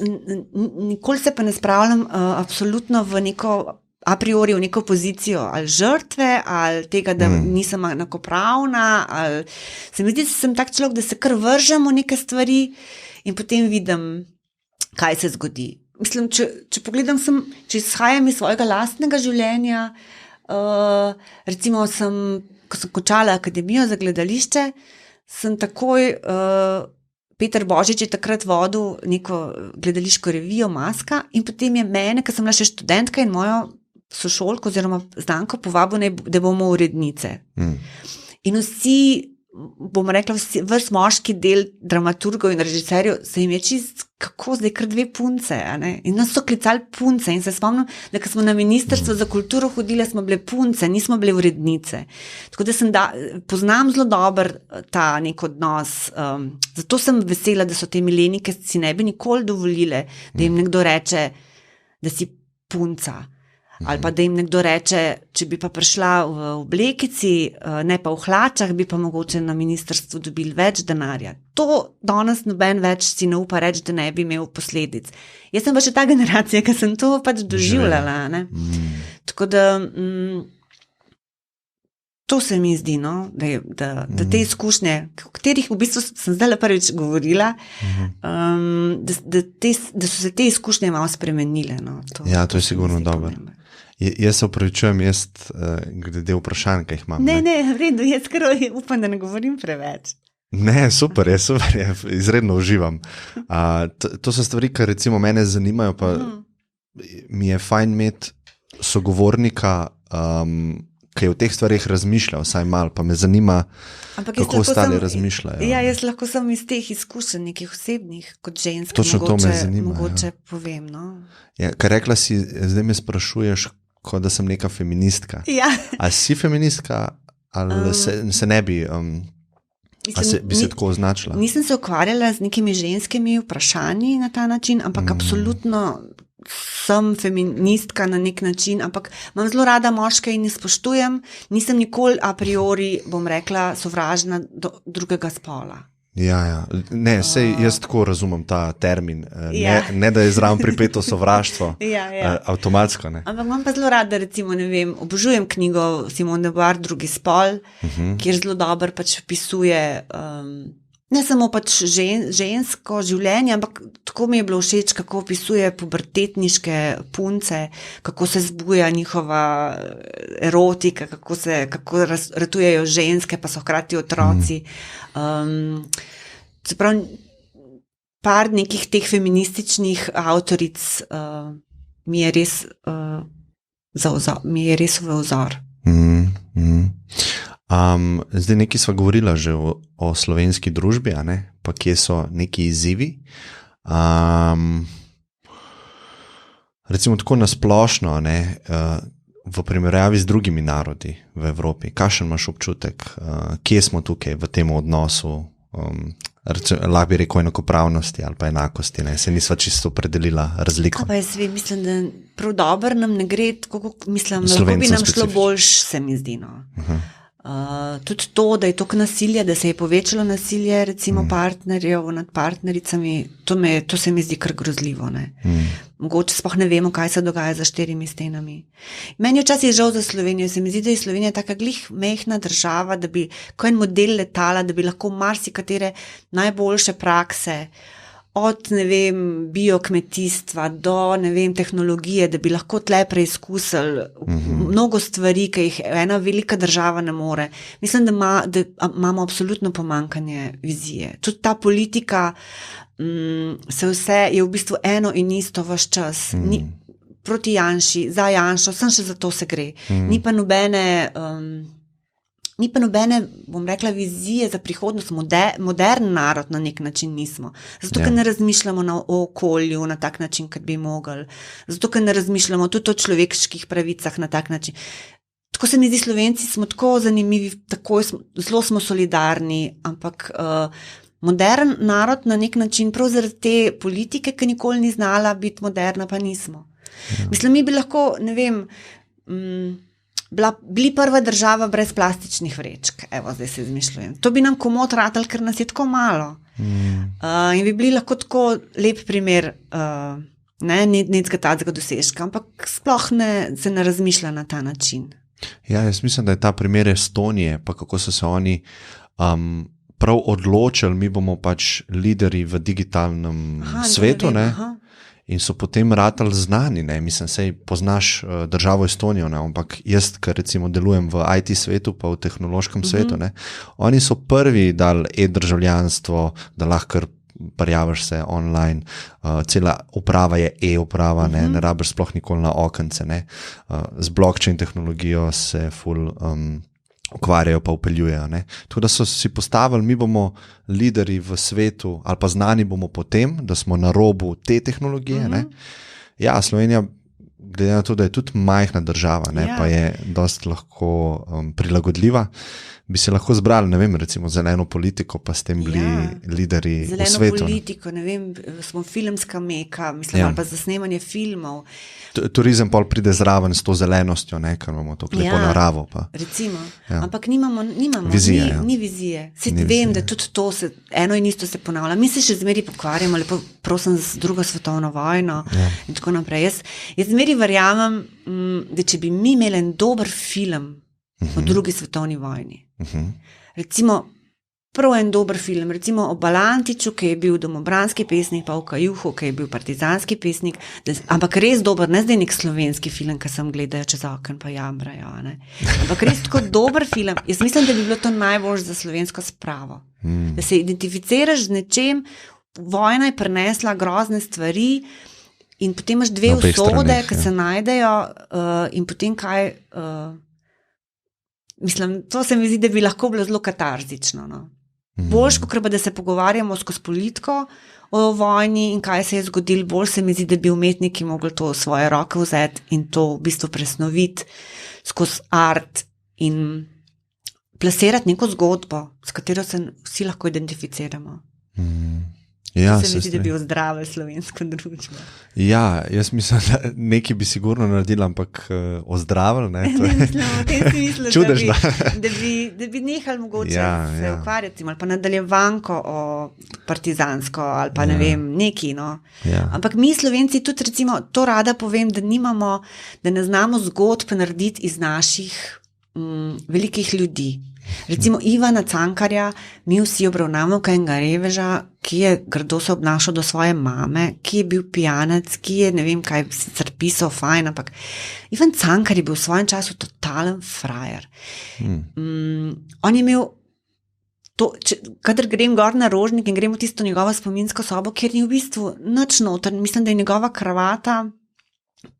nikoli se pa ne spravljam absolutno v neko a priori v neko pozicijo ali žrtve, ali tega, da nisem enakopravna, ali se mi zdi, da sem tak človek, da se kar vržem v neke stvari in potem vidim, kaj se zgodi. Mislim, če pogledam, če izhajam iz svojega lastnega življenja, recimo ko sem končala akademijo za gledališče, sem takoj, Peter Božič je takrat vodil neko gledališko revijo Maska in potem je mene, ko sem bila še študentka in mojo sošolko oziroma znanko povabil, da bomo urednice. In vsi, bom rekla, vrst moški del dramaturgov in režiserjev se jim je čist, kako zdaj kar 2 punce, in nas so klicali punce in se spomnim, da ko smo na Ministrstvo za kulturo hodile, smo bile punce, nismo bile urednice. Tako da poznam zelo dobro ta nek odnos, zato sem vesela, da so te milenike si ne bi nikoli dovolile, da jim nekdo reče, da si punca. Ali pa da jim nekdo reče, če bi pa prišla v oblekici, ne pa v hlačah, bi pa mogoče na ministrstvu dobili več denarja. To danes noben več si ne upa reči, da ne bi imel posledic. Jaz sem pa še ta generacija, ki sem to pač doživljala. Tako da to se mi zdi, da te izkušnje, o katerih v bistvu sem zdaj prvič govorila, da so se te izkušnje malo spremenile. Ja, to je sigurno dobro. Jaz se upravičujem, glede vprašanj, ki jih imam. Ne, v redu, jaz kar upam, da ne govorim preveč. Ne, super, izredno uživam. To so stvari, ki recimo mene zanimajo, pa mi je fajn imeti sogovornika, ki je o teh stvarih razmišljal, vsaj malo, pa me zanima, kako ostali razmišljajo. Ja, jaz lahko sem iz teh izkušenj, nekih osebnih, kot ženska, točno to me zanima, mogoče povem. Ja, kar rekla si, zdaj me sprašuješ, kot da sem neka feministka. Ja. A si feministka, ali se ne bi, bi se tako označila? Nisem se ukvarjala z nekimi ženskimi vprašanji na ta način, ampak absolutno sem feministka na nek način, ampak imam zelo rada moške in jih spoštujem, nisem nikoli a priori, bom rekla, sovražna do drugega spola. Ja. Ne, sej jaz tako razumem ta termin. Ja. Ne, da je zraven pripeto sovraštvo. Ja. Avtomatsko, ne. Ampak imam pa zelo rada, recimo, ne vem, obožujem knjigo Simone de Beauvoir, Drugi spol, kjer zelo dobro pač opisuje ne samo pač žensko življenje, ampak tako mi je bilo všeč, kako opisuje pubertetniške punce, kako se zbuja njihova erotika, kako ratujejo ženske, pa so hkrati otroci. Se pravi, par nekih teh feminističnih avtoric mi je res v vzor. Zdaj nekaj sva govorila že o slovenski družbi, a ne? Pa kje so neki izzivi. Recimo tako nasplošno, ne? V primerjavi z drugimi narodi v Evropi, kakšen imaš občutek, kje smo tukaj v tem odnosu, lahko bi rekel enakopravnosti ali pa enakosti, ne? Se nisva čisto opredelila razliko. Pa jaz mislim, da prav dobro nam ne gre, tako mislim, lahko bi nam šlo boljš, se mi zdi, no. Tudi to, da je toliko nasilja, da se je povečalo nasilje recimo partnerjev nad partnericami, to se mi zdi kar grozljivo, ne. Mogoče sploh ne vemo, kaj se dogaja za 4 stenami. Meni je včasih žal za Slovenijo, se mi zdi, da je Slovenija taka glih mehna država, da bi kot en model letala, da bi lahko marsikatere najboljše prakse od, ne vem, biokmetijstva do, ne vem, tehnologije, da bi lahko tle preizkusili mnogo stvari, ki jih ena velika država ne more. Mislim, da imamo absolutno pomanjkanje vizije. Tudi ta politika, je v bistvu eno in isto vaš čas. Proti Janši, za Janšo, sem še za to se gre. Ni pa nobene, bom rekla, vizije za prihodnost, modern narod na nek način nismo. Zato, ker ne razmišljamo o okolju na tak način, kot bi mogli. Zato, ker ne razmišljamo tudi o človeških pravicah na tak način. Tako se mi zdi, Slovenci smo tako zanimivi, zelo smo solidarni, ampak modern narod na nek način, prav zaradi te politike, ki nikoli ni znala biti moderna, pa nismo. Mislim, mi bi lahko, ne vem, bili prva država brez plastičnih vrečk. Evo, zdaj se izmišljujem. To bi nam komot ratalo, ker nas je tako malo. In bi bili lahko tako lep primer nekega tacega dosežka, ampak sploh se ne razmišlja na ta način. Ja, jaz mislim, da je ta primer Estonije, pa kako so se oni prav odločili, mi bomo pač lideri v digitalnem svetu, ne? In so potem ratali znani, ne, mislim, sej poznaš državo Estonijo, ne, ampak jaz, ker recimo delujem v IT svetu, pa v tehnološkem svetu, ne, oni so prvi dali e-državljanstvo, da lahko prijaviš se online, cela uprava je e-uprava, ne rabiš sploh nikoli na okence, ne, z blockchain tehnologijo se ful ukvarjajo pa upeljujejo, ne. Tako da so si postavili, mi bomo lideri v svetu, ali pa znani bomo potem, da smo na robu te tehnologije, ne. Ja, Slovenija, glede na to, da je tudi majhna država, ne, pa je dosti lahko prilagodljiva, bi se lahko zbrali, ne vem, recimo zeleno politiko, pa s tem bili lideri v svetu. Zeleno politiko, ne vem, smo filmska meka, mislim, ali pa za snemanje filmov. Turizem pol pride zraven s to zelenostjo, ne, ker imamo to lepo naravo. Pa. Recimo, ampak nimamo vizije, ni vizije. Vem, da tudi to eno in isto se ponavlja. Mi se še zmeri pokvarjamo, lepo prosim z drugo svetovno vojno in tako naprej. Jaz zmeri verjamem, da če bi mi imeli en dober film o drugi svetovni vojni, recimo prav en dober film, recimo o Balantiču, ki je bil domobranski pesnik, pa o Kajuhu, ki je bil partizanski pesnik, ampak res dober, ne zdaj nek slovenski film, ki sem gledajo čez okno, pa jamrajo, ne. Ampak res tako dober film. Jaz mislim, da bi bilo to najbolj za slovensko spravo. Da se identificiraš z nečem, vojna je prinesla grozne stvari in potem imaš dve usode, ki se najdejo in potem kaj... Mislim, to se mi zdi, da bi lahko bilo zelo katarzično, no. Boljš, kot pa da se pogovarjamo skozi politiko o vojni in kaj se je zgodilo, bolj se mi zdi, da bi umetniki mogli to v svoje roke vzeti in to v bistvu presnoviti skozi art in plasirati neko zgodbo, s katero se vsi lahko identificiramo. Ja, se mi zdi, da bi ozdravil slovensko družbo. Ja, jaz mislim, da nekaj bi sigurno naredil, ampak ozdravil, ne? To je v tem smislu, čudežno. da bi nehali mogoče se ukvarjati, ali pa nadaljevanko o partizansko, ali pa ne vem, neki, no. Ja. Ampak mi Slovenci tudi recimo, to rada povem, da ne znamo zgodb narediti iz naših velikih ljudi. Recimo Ivana Cankarja, mi vsi obravnavamo kot enega reveža, ki je grdo se obnašal do svoje mame, ki je bil pijanec, ki je ne vem kaj sicer pisal fajn, ampak Ivan Cankar je bil v svojem času totalen frajer. On je imel kadar grem gor na Rožnik in grem v tisto njegovo spominsko sobo, kjer ni v bistvu nič noter, mislim, da je njegova kravata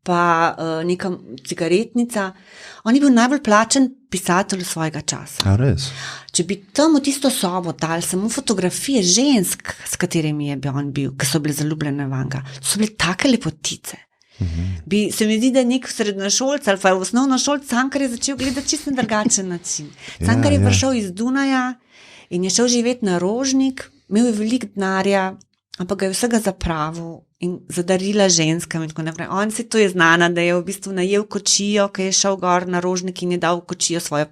pa neka cigaretnica. On je bil najbolj plačen pisatelj svojega časa. A res? Če bi tam v tisto sobo dali samo fotografije žensk, s katerimi je on bil, ki so bile zaljubljene vanga, so bile take lepotice. Se mi zdi, da je nek srednjošolc ali pa osnovnošolc Cankar je začel gledati čisto na drugačen način. Cankar je prišel iz Dunaja in je šel živeti na Rožnik, imel je veliko denarja, ampak ga je vsega zapravil in zadarila ženskam in tako naprej. On se to je znana, da je v bistvu najel kočijo, ki je šel gor na Rožnik in je dal v kočijo svojo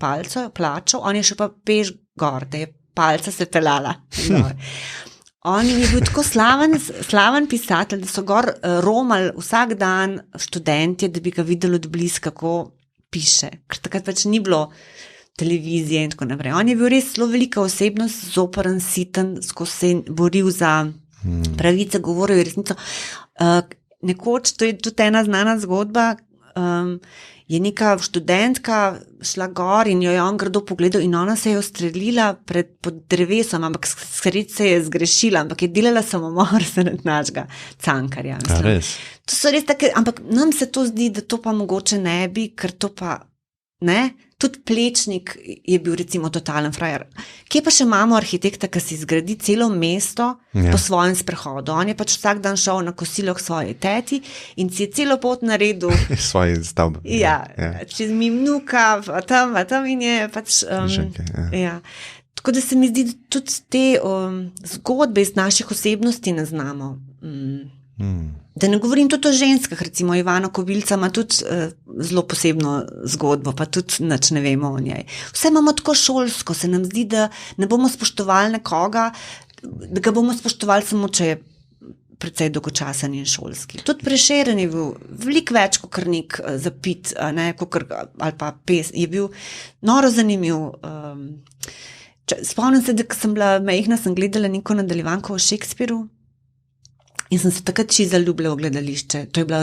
plačo, on je šel pa peš gor, da je palca se pelala. On je bil tako slaven pisatelj, da so gor romali vsak dan študentje, da bi ga videli od blizu, kako piše. Ker takrat pač ni bilo televizije in tako naprej. On je bil res zelo velika osebnost, zoprn, siten, skozi se boril za pravice, govoril je resnico. Nekoč, to je tudi ena znana zgodba, je neka študentka šla gor in jo je on grdo pogledal in ona se je ustrelila pod drevesom, ampak sredi se je zgrešila, ampak je delala samomor zaradi našega Cankarja. To so res take, ampak nam se to zdi, da to pa mogoče ne bi, ker to pa ne. Tudi Plečnik je bil recimo totalen frajer. Kje pa še imamo arhitekta, ki si zgradi celo mesto po svojem sprehodu? On je pač vsak dan šel na kosilo k svoji teti in si je celo pot naredil svoje stavbe. Ja, čez Mimnuka, tam in je pač Tako da se mi zdi, da tudi te zgodbe iz naših osebnosti ne znamo. Da ne govorim tudi o ženskah, recimo Ivana Kobilca ima tudi zelo posebno zgodbo, pa tudi nič ne vemo o njej. Vse imamo tako šolsko, se nam zdi, da ne bomo spoštovali nekoga, da ga bomo spoštovali samo, če je precej dolgočasen in šolski. Tudi Prešeren je bil veliko več kot nek zapit, ali pa pes, je bil noro zanimiv. Spomnim se, da ko sem bila majhna, sem gledala neko nadaljevanko o Shakespeareu, in sem se takrat zaljubila v gledališče. To je bilo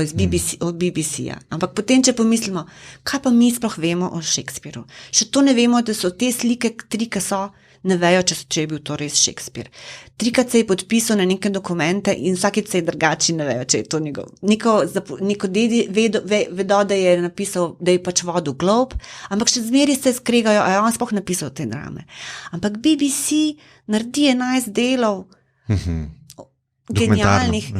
od BBC-ja. Ampak potem, če pomislimo, kaj pa mi sploh vemo o Shakespeareu? Še to ne vemo, da so te slike, tri, ki so, ne vejo, če je bil to res Shakespeare. Trikrat se je podpisal na neke dokumente in vsakič se je drugačen, ne vejo, če je to njegov. Neko dedi vedo, da je napisal, da je pač vodil Globe, ampak še zmeri se skregajo, a je on sploh napisal te drame. Ampak BBC naredi 11 delov, genialnih,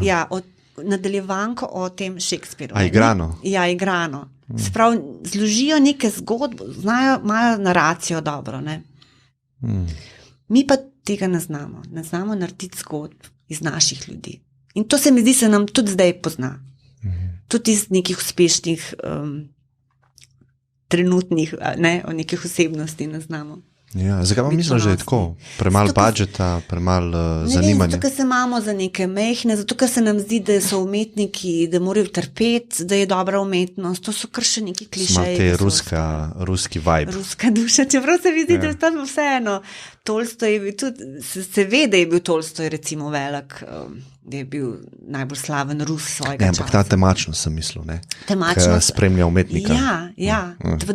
nadaljevanko o tem Shakespeareu. A igrano? Ja, igrano. Sprav, zložijo neke zgodbe, imajo naracijo dobro, ne? Mi pa tega ne znamo. Ne znamo narediti zgodb iz naših ljudi. In to se mi zdi, se nam tudi zdaj pozna. Tudi iz nekih uspešnih trenutnih, o nekih osebnosti ne znamo. Ja, zakaj pa misliš, da je tako? Premalo budžeta, premalo zanimanja? Zato, ker se imamo za neke mehne, zato, ker se nam zdi, da so umetniki, da morajo trpeti, da je dobra umetnost. To so kar še neki klišeji. Ima te ruski vibe. Ruska duša, čeprav se vidi, da je tam vseeno. Tolstoj je bil tudi, se ve, da je bil Tolstoj recimo velik, da je bil najbolj slaven Rus svojega časa. Ampak ta temačnost sem mislil, ne? Temačnost. Spremlja umetnika.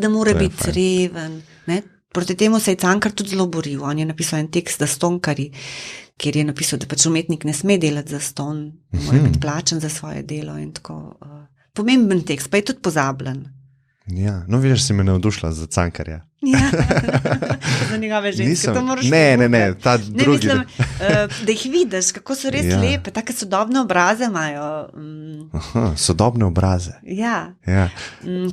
Da mora biti reven, ne? Proti temu se je Cankar tudi zelo boril. On je napisal en tekst za Stonkari, kjer je napisal, da pač umetnik ne sme delati za ston, mora biti plačen za svoje delo in tako. Pomemben tekst, pa je tudi pozabljen. Ja, no vidiš, si me navdušila za Cankarja. Ja, za njegove ženske, to moraš Ne, ta drugi. Mislim, da jih vidiš, kako so res lepe, take sodobne obraze imajo. Sodobne obraze. Ja.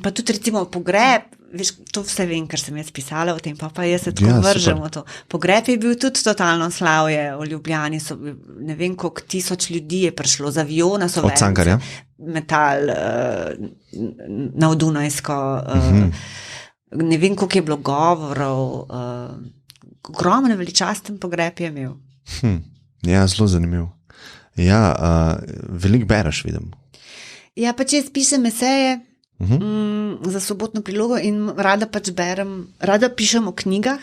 Pa tudi recimo pogreb, veš, to vse vem, ker sem jaz pisala o tem, pa jaz se tako vržem v to. Pogreb je bil tudi totalno slavje v Ljubljani, ne vem, koliko 1000 ljudi je prišlo z aviona, so od Cankarja metal na Dunajsko, ne vem, koliko je bilo govorov, ogromen veličasten pogreb je imel. Ja, zelo zanimiv. Ja, veliko bereš, vidim. Ja, pač jaz pišem eseje za sobotno prilogo in rada pač berem, rada pišem o knjigah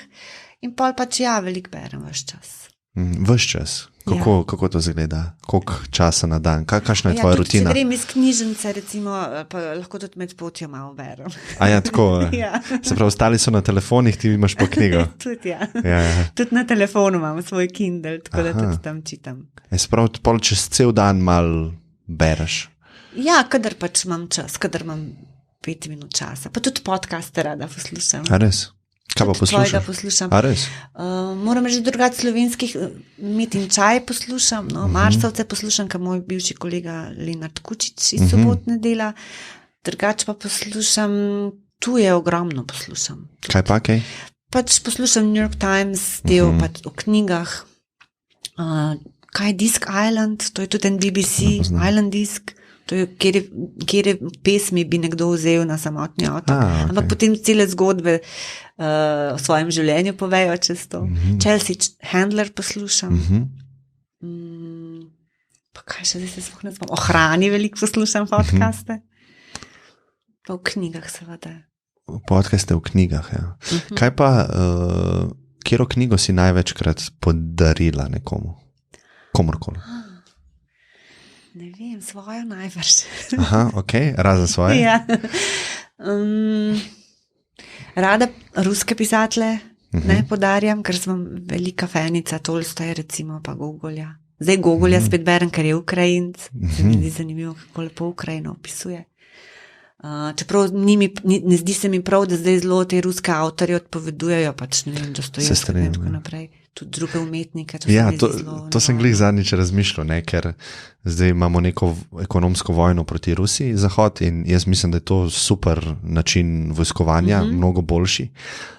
in pol pač veliko berem ves čas. Ves čas? Kako to izgleda? Koliko časa na dan? Kakšna je tvoja rutina? Če grem iz knjižnice, recimo, pa lahko tudi med potjo malo berem. Tako? Se pravi, ostali so na telefonih, ti imaš pa knjigo? Tudi, Tudi na telefonu imam svoj Kindle, tako da tudi tam čitam. Se pravi, pol čez cel dan malo bereš? Ja, kadar pač imam čas, kadar imam 5 minut časa. Pa tudi podcaste rada poslušam. A res? Kaj pa poslušam? Tvojega poslušam. A res? Moram reči drugače slovenskih, Mit in čaj poslušam, Marsovce poslušam, ker moj bivši kolega Lenart Kučič iz Sobotne dela. Drugače pa poslušam, tu je ogromno poslušam. Kaj pa, kaj? Pač poslušam New York Times, del pač o knjigah. Kaj je Disc Island, to je tudi en BBC, Island Disc. To je, kjer pesmi bi nekdo vzel na samotni otok. Ampak potem cele zgodbe o svojem življenju povejo čez to. Chelsea Handler poslušam. Pa kaj še zdaj se sploh ne spomnim? O hrani veliko poslušam podcaste. Pa v knjigah seveda. Podcaste v knjigah, ja. Kaj pa, katero knjigo si največkrat podarila nekomu? Komorkoli? Ne vem, svojo najbrž. Ok, razen svoje? Ja. Rada ruske pisatelje podarjam, ker sem velika fenica Tolstoja, recimo, pa Gogolja. Zdaj Gogolja spet berem, ker je Ukrajinc. Se mi zdi zanimivo, kako lepo Ukrajino opisuje. Čeprav ne zdi se mi prav, da zdaj zelo te ruske avtorje odpovedujejo, pač ne vem, Dostojevskega in tako naprej. Tudi druge umetnike. To sem glih zadnjič razmišljal, ker zdaj imamo neko ekonomsko vojno proti Rusiji, Zahod, in jaz mislim, da je to super način vojskovanja, mnogo boljši.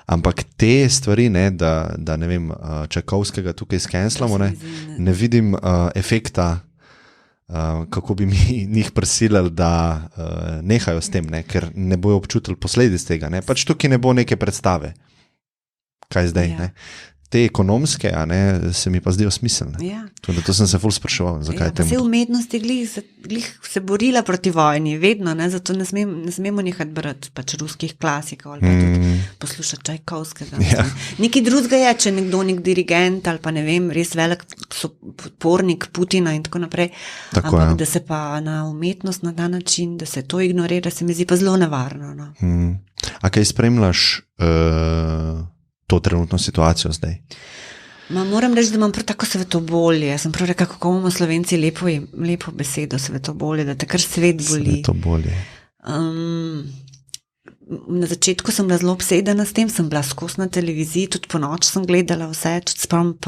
Ampak te stvari, da ne vem, Čajkovskega tukaj skenslamo, ne vidim efekta, kako bi mi njih prisilili, da nehajo s tem, ker ne bojo občutili posledic tega. Pač tukaj ne bo neke predstave. Kaj zdaj? Te ekonomske, se mi pa zdijo smiselne. To sem se ful spraševal, zakaj temu. Vse umetnosti glih se borila proti vojni, vedno, zato ne smemo nehati brati pač ruskih klasikov ali pa tudi poslušati Čajkovskega. Nekaj drugega je, če nekdo nek dirigent ali pa ne vem, res velik podpornik Putina in tako naprej. Ampak da se pa na umetnost na ta način, da se to ignorira, se mi zdi pa zelo nevarno. A kaj spremljaš to trenutno situacijo zdaj? Moram reči, da imam prav tako svetobolje. Sem prav rekla, kako imamo Slovenci lepo besedo svetobolje, da te kar svet boli. Svetobolje. Na začetku sem bila zelo obsedena s tem, sem bila skozi na televiziji, tudi po noč sem gledala vse, tudi spomnim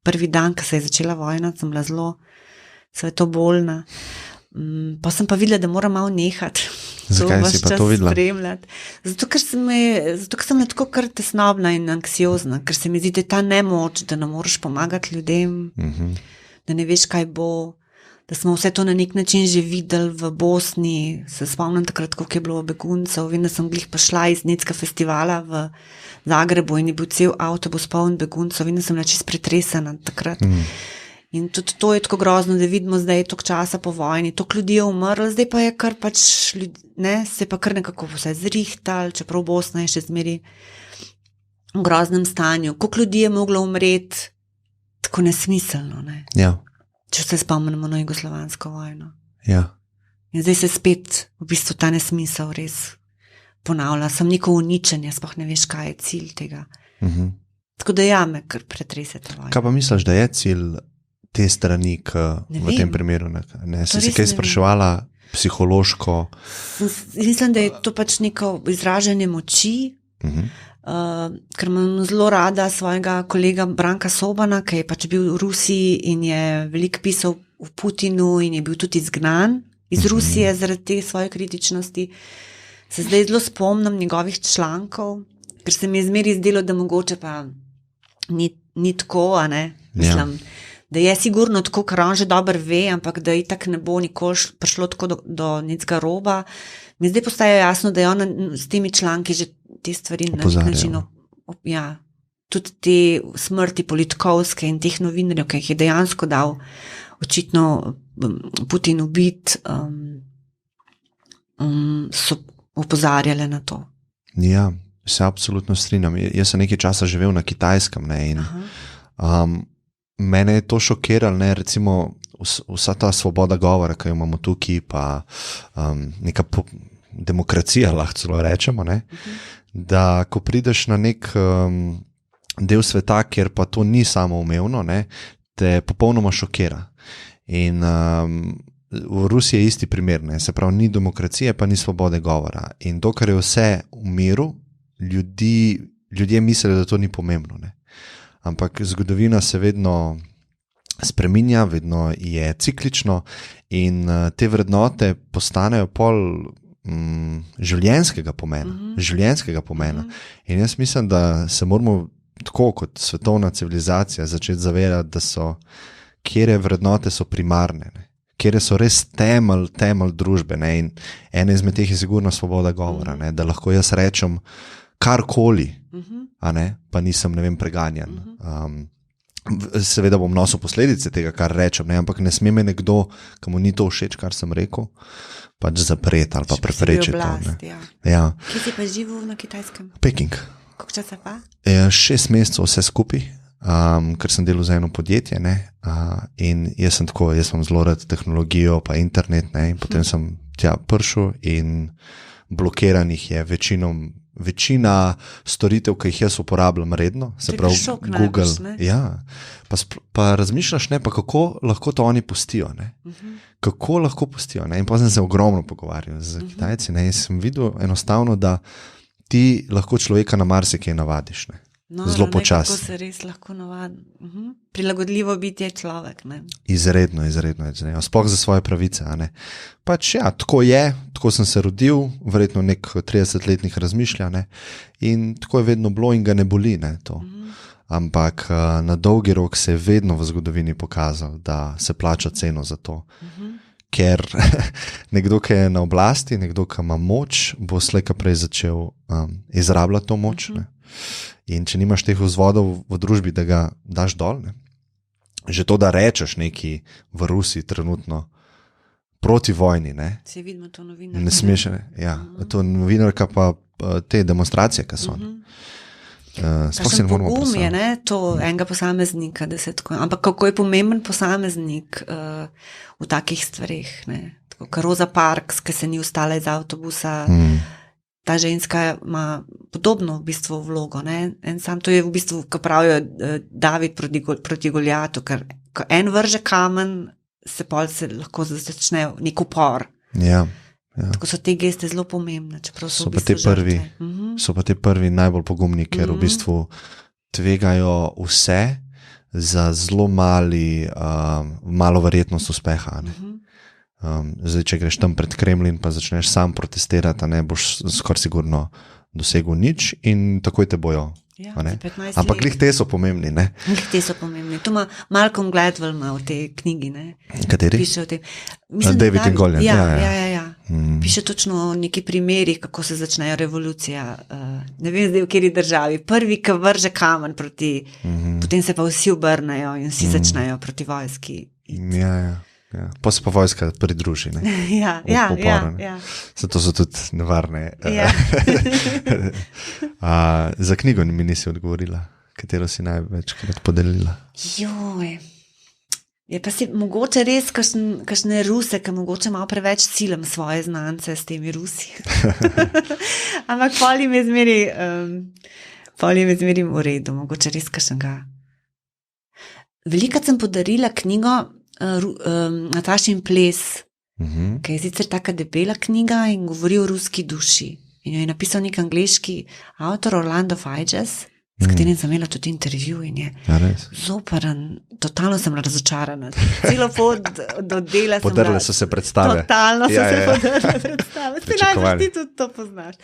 prvi dan, ko se je začela vojna, sem bila zelo svetobolna. Pa sem pa videla, da moram malo nehati. Zakaj si pa to videla? Zato, ker sem tako kar tesnobna in anksiozna, ker se mi zdi, da je ta nemoč, da ne moreš pomagati ljudem, da ne veš, kaj bo, da smo vse to na nek način že videli v Bosni, se spomnim takrat, koliko je bilo beguncev, vem, da sem glih pa šla iz Necka festivala v Zagrebu in je bil cel avtobus poln beguncev, vem, da sem bila čisto pretresena takrat. In tudi to je tako grozno, da vidimo zdaj toliko časa po vojni, toliko ljudi je umrlo, zdaj pa je kar pač, se pa kar nekako vse zrihtal, čeprav Bosna je še zmeri v groznem stanju. Koliko ljudi je moglo umreti tako nesmiselno, če se spomnimo na jugoslovansko vojno. In zdaj se spet v bistvu ta nesmisel res ponavlja, sem neko uničenje, sploh ne veš, kaj je cilj tega. Tako da me kar pretrese ta vojna. Kaj pa misliš, da je cilj te strani, v tem primeru? Si se kaj spraševala psihološko? Mislim, da je to pač neko izražanje moči, ker imam zelo rada svojega kolega Branka Sobana, ki je pač bil v Rusiji in je veliko pisal v Putinu in je bil tudi izgnan iz Rusije zaradi te svoje kritičnosti. se zdaj zelo spomnim njegovih člankov, ker se mi je zmeri zdelo, da mogoče pa ni tako, a ne, mislim, da je sigurno tako, kar on že dobro ve, ampak da itak ne bo nikoli prišlo tako do nekega roba. Mi zdaj postaje jasno, da je on s temi članki že te stvari na nek način, tudi te smrti Politkovske in teh novinarjev, ki jih je dejansko dal očitno Putin ubit, so opozarjale na to. Ja, se absolutno strinjam. Jaz sem nekaj časa živel na Kitajskem, ne, in mene je to šokiralo, ne, recimo vsa ta svoboda govora, ki jo imamo tukaj, pa neka demokracija, lahko celo rečemo, ne, da ko prideš na nek del sveta, kjer pa to ni samoumevno, ne, te popolnoma šokira. In v Rusiji je isti primer, ne, se pravi, ni demokracije, pa ni svobode govora. In dokler je vse v miru, ljudje mislijo, da to ni pomembno, ne. Ampak zgodovina se vedno spreminja, vedno je ciklično in te vrednote postanejo pol življenjskega pomena. In jaz mislim, da se moramo tako kot svetovna civilizacija začeti zavedati, da so, kjere vrednote so primarne, ne, kjere so res temelj družbe, ne, in ena izmed teh je sigurno svoboda govora, ne, da lahko jaz rečem karkoli, a ne, pa nisem, ne vem, preganjan. Seveda bom nosil posledice tega, kar rečem, ne, ampak ne sme me nekdo, komu ni to všeč, kar sem rekel, pač zapreti ali pa preprečiti. Ja. Kje si pa živel na Kitajskem? Peking. Koliko časa pa? 6 mesecev vse skupaj, ker sem delal za eno podjetje, ne, in jaz sem zelo rad tehnologijo pa internet, ne, in potem sem tja prišel in blokiranih je večina storitev, ki jih jaz uporabljam redno, se pravi Google. Ja, pa razmišljaš, ne, pa kako lahko to oni pustijo, ne. Kako lahko pustijo, ne, in pa sem se ogromno pogovarjal z Kitajci, ne, in sem videl enostavno, da ti lahko človeka na marsikaj navadiš, ne. Zelo počasno. Kako se res lahko navadi. Prilagodljivo biti je človek, ne. Izredno. Sploh za svoje pravice, a ne. Pač ja, tako je, tako sem se rodil, verjetno nek 30-letnih razmišlja, ne. In tako je vedno bilo in ga ne boli, ne, to. Ampak na dolgi rok se je vedno v zgodovini pokazal, da se plača ceno za to. Ker nekdo, ki je na oblasti, nekdo, ki ima moč, bo slej ka prej začel izrabljati to moč, ne. In če nimaš teh vzvodov v družbi, da ga daš dol, ne? Že to, da rečeš neki v Rusiji trenutno proti vojni, ne? Se vidimo to novinarka. Ne smeš, ne? Ja, to novinarka pa te demonstracije, ki so. Kakšen pogum je, ne, to enega posameznika, da se tako, ampak kako je pomemben posameznik v takih stvareh, ne? Tako, kot Rosa Parks, ki se ni vstala iz avtobusa, ta ženska ima podobno v bistvu vlogo, ne? En sam to je v bistvu, ko pravijo David proti Goljatu, ker ko en vrže kamen, se lahko začne nek upor. Ja. Tako so te geste zelo pomembne, čeprav so v pa bistvu žrtve. So pa te prvi najbolj pogumni, ker v bistvu tvegajo vse za zelo malo verjetnost uspeha, ne? Zdaj, če greš tam pred Kremlin pa začneš sam protestirati, ne boš skoraj sigurno dosegel nič in takoj te bojo. Ja, ampak glih te so pomembni, ne? Glih te so pomembni. Tu ima Malcolm Gladwell v tej knjigi, ne? Kateri? Piše o tem. David in Goliat. Ja. Piše točno o neki primerih, kako se začnejo revolucija. Ne vem zdaj v kateri državi. Prvi, ki vrže kamen proti, potem se pa vsi obrnejo in vsi začnejo proti vojski. Ja. Pa se pa vojska pridruži, ne? Ja. Zato so tudi nevarne. Ja. Za knjigo mi nisi odgovorila, katero si največkrat podelila. Joj. Je pa si mogoče res kakšne Ruse, ki mogoče malo preveč ciljam svoje znance s temi Rusi. Ampak pol jim je zmeri v redu, mogoče res kakšnega. Velikrat sem podarila knjigo Natašin ples, ki je sicer taka debela knjiga in govori o ruski duši. In jo je napisal nek angleški avtor Orlando Figes. s katerim sem imela tudi intervju in je zoperen. Totalno sem razočarana. Celo pot do dela sem podrle so se predstave. Totalno so se podrle predstave. Spinalno, ti tudi to poznaš.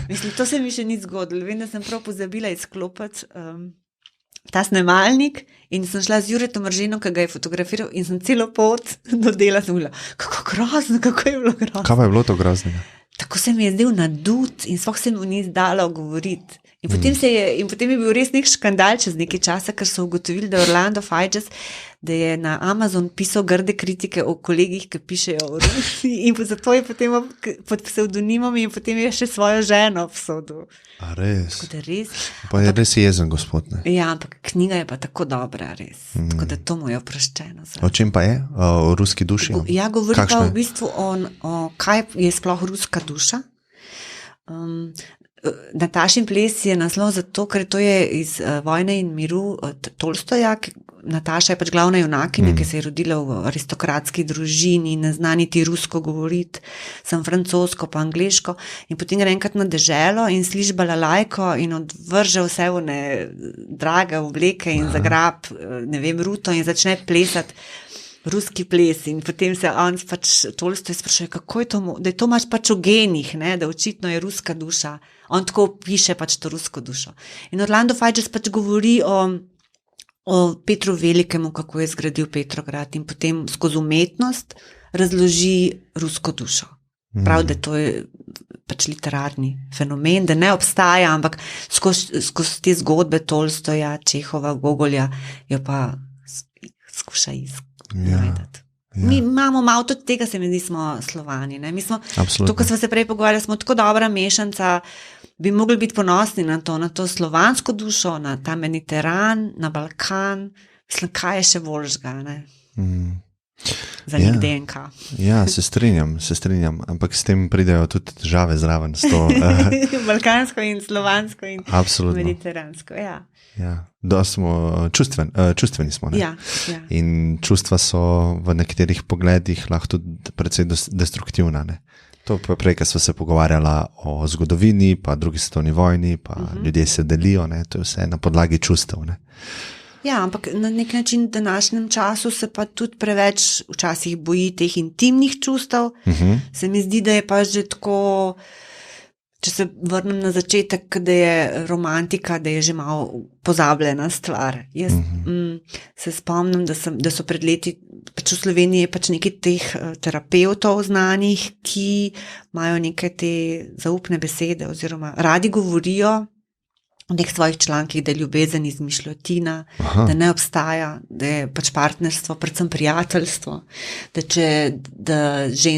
Mislim, to se mi še ni zgodilo. Vem, da sem prav pozabila izklopiti ta snemalnik in sem šla z Juretom Rženom, ki ga je fotografiral in sem celo pot do dela sem bila, kako grozno, kako je bilo grozno. Kaj je bilo to groznega? Tako se mi je zdel nadut in sploh se mi ni zdalo govoriti. In potem je bil res nek škandal čez nekaj časa, ker so ugotovili, da Orlando Figes, da je na Amazon pisal grde kritike o kolegih, ki pišejo o Rusiji in zato je potem pod psevdonimom in potem je še svojo ženo obsodil. A res? Res? Pa je res jezen gospod, ne? Ja, ampak knjiga je pa tako dobra, res. Tako da to mu je oproščeno. O čem pa je? O ruski duši? Ja, govori pa v bistvu o kaj je sploh ruska duša. Natašin ples je naslov zato, ker to je iz Vojne in miru od Tolstoja. Nataša je pač glavna junakinja, ki se je rodila v aristokratski družini, ne zna niti rusko govoriti, sem francosko pa angleško in potem gre enkrat na deželo in sliši balalajko in odvrže vse one drage obleke in zagrab, ne vem, ruto in začne plesati ruski ples in potem se on pač Tolstoj sprašuje, kako je to, da je to imaš pač v genih, ne, da očitno je ruska duša. On tako piše pač to rusko dušo. In Orlando Figes pač govori o Petru Velikemu, kako je zgradil Petrograd in potem skozi umetnost razloži rusko dušo. Prav, da to je pač literarni fenomen, da ne obstaja, ampak skozi te zgodbe Tolstoja, Čehova, Gogolja jo pa skuša najdati. Mi imamo malo tudi tega, se mi zdi, smo Slovani. Ne? Mi smo, to, ko smo se prej pogovarjali, smo tako dobra mešanca, bi mogli biti ponosni na to slovansko dušo, na ta Mediteran, na Balkan. Mislim, kaj je še boljšega, ne? Za nek DNK. Ja, se strinjam, ampak s tem pridejo tudi težave zraven. Balkansko in slovansko in absolutno. Mediteransko, ja. Ja, da smo čustveni smo, ne? Ja. In čustva so v nekaterih pogledih lahko tudi precej destruktivna, ne? To pa prej, ko smo se pogovarjala o zgodovini, pa drugi svetovni vojni, pa ljudje se delijo, ne? To je vse na podlagi čustev, ne? Ja, ampak na nek način v današnjem času se pa tudi preveč včasih boji teh intimnih čustev. Se mi zdi, da je pa že tako, če se vrnem na začetek, da je romantika, da je že malo pozabljena stvar. Jaz se spomnim, da so pred leti, pač v Sloveniji je pač nekaj teh terapevtov znanih, ki imajo neke te zaupne besede oziroma radi govorijo v nek svojih člankih, da je ljubezen izmišljotina, da ne obstaja, da je pač partnerstvo, predvsem prijateljstvo, da če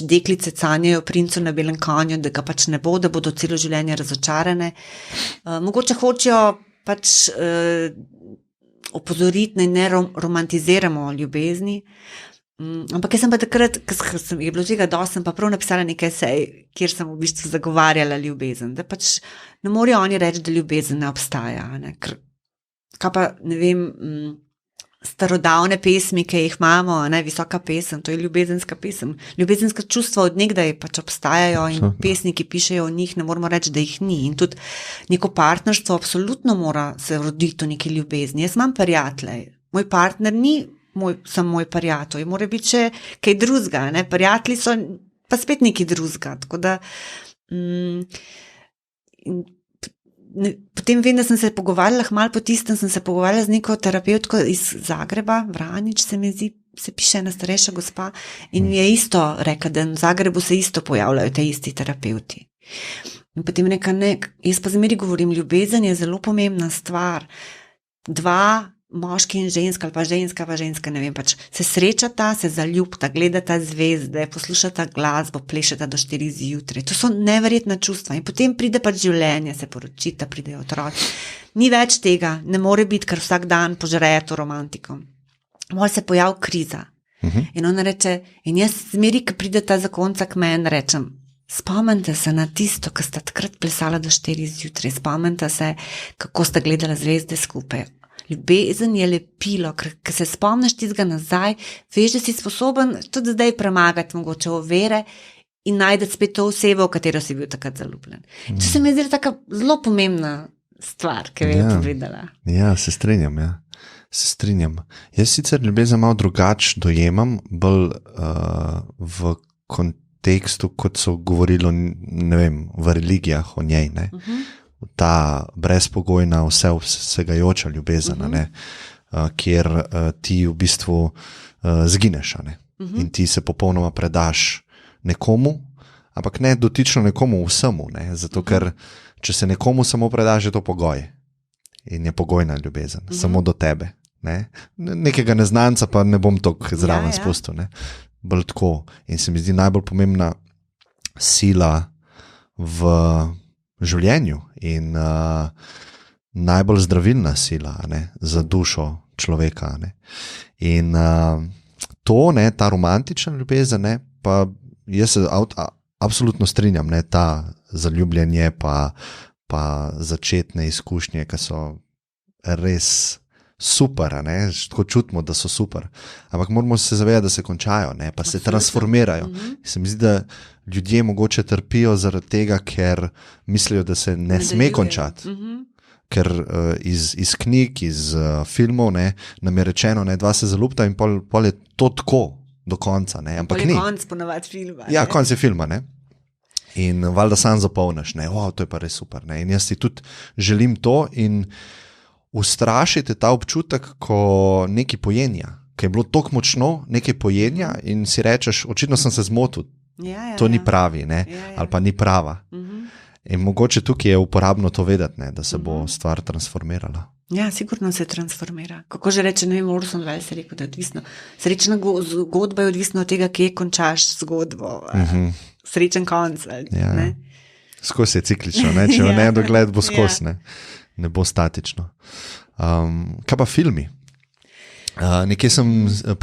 deklice sanjajo o princu na belem konju, da ga pač ne bo, da bodo celo življenje razočarane. Mogoče hočejo pač opozoriti, da ne romantiziramo ljubezni, ampak jaz sem pa takrat, ker je bilo tega dosti, sem pa prav napisala nekaj esej, kjer sem v bistvu zagovarjala ljubezen, da pač ne morejo oni reči, da ljubezen ne obstaja, ne? Ker, kaj pa, ne vem, starodavne pesmi, ki jih imamo, ne, visoka pesem, to je ljubezenska pesem, ljubezenska čustva od nekdaj pač obstajajo in pesniki pišejo o njih, ne moramo reči, da jih ni in tudi neko partnerstvo absolutno mora se roditi v neki ljubezni. Jaz imam prijatelje, moj partner ni samo moj prijatelj, mora biti še kaj drugega, ne, prijatelji so pa spet nekaj drugega, tako da potem vem, da sem se pogovarjala, malo po tistem sem se pogovarjala z neko terapevtko iz Zagreba, Vranič se mi zdi, se piše ena starejša gospa in mi je isto rekla, da v Zagrebu se isto pojavljajo te isti terapevti. In potem reka, ne, jaz pa zmeri govorim, ljubezen je zelo pomembna stvar. Moški in ženska ali pa ženska, ne vem, pač se srečata, se zaljubita, gledata zvezde, poslušata glasbo, plešata do 4 zjutraj. To so neverjetna čustva in potem pride pač življenje, se poročita, pridejo otroci. Ni več tega, ne more biti, ker vsak dan požreje to romantiko. Mora se pojavi kriza. In ona reče, in jaz zmeri, ko prideta zakonca k meni, rečem, spomnite se na tisto, ko sta takrat plesala do 4 zjutraj, spomnite se, kako sta gledala zvezde skupaj. Ljubezen je lepilo, ker se spomniš tistega nazaj, veš, da si sposoben tudi zdaj premagati mogoče ovire in najti spet to osebo, v katero si bil takrat zaljubljen. To se mi zdi taka zelo pomembna stvar, ki je povedala. Ja, se strinjam, ja. Se strinjam. Jaz sicer ljubezen malo drugače dojemam, bolj v kontekstu, kot so govorili, ne vem, v religijah o njej, ne. Ta brezpogojna, vsegajoča ljubezen, ne, kjer ti v bistvu zgineš, ne. In ti se popolnoma predaš nekomu, ampak ne dotično nekomu vsemu, ne, zato ker če se nekomu samo predaš, je to pogoj. In je pogojna ljubezen, samo do tebe. Ne? Nekega neznanca pa ne bom toliko zraven spustil. Ne? Bolj tako. In se mi zdi najbolj pomembna sila v življenju in najbolj zdravilna sila, ne? Za dušo človeka. Ne? In to, ne, ta romantična ljubezen, ne, pa jaz se absolutno strinjam, ne, ta zaljubljenje pa začetne izkušnje, ki so res super, ne, tako čutimo, da so super, ampak moramo se zavedati, da se končajo, ne, pa se transformirajo. Se mi zdi, da ljudje mogoče trpijo zaradi tega, ker mislijo, da se ne sme končati. Ker iz knjig, iz filmov, ne, nam je rečeno, ne, dva se zaljubita in pol je to tako do konca, ne, ampak ni. Konc ponavadi filma. Ja, konc je filma, ne. In valjda sam zapolniš, ne, to je pa res super, ne, in jaz si tudi želim to in ustrašite ta občutek, ko nekaj pojenja, ki je bilo toliko močno, nekaj pojenja in si rečeš, očitno sem se zmotil, to ni pravi, ne, ali pa ni prava. In mogoče tukaj je uporabno to vedeti, ne, da se bo stvar transformirala. Ja, sigurno se transformira. Kako že reče, ne vem, Orson Welles je rekel, da je odvisno. Srečna zgodba je odvisna od tega, kje končaš zgodbo. Srečen konc. Ne? Skozi je ciklično, ne? Če v nedogled bo skozi, ne bo statično. Kaj pa filmi? Nekje sem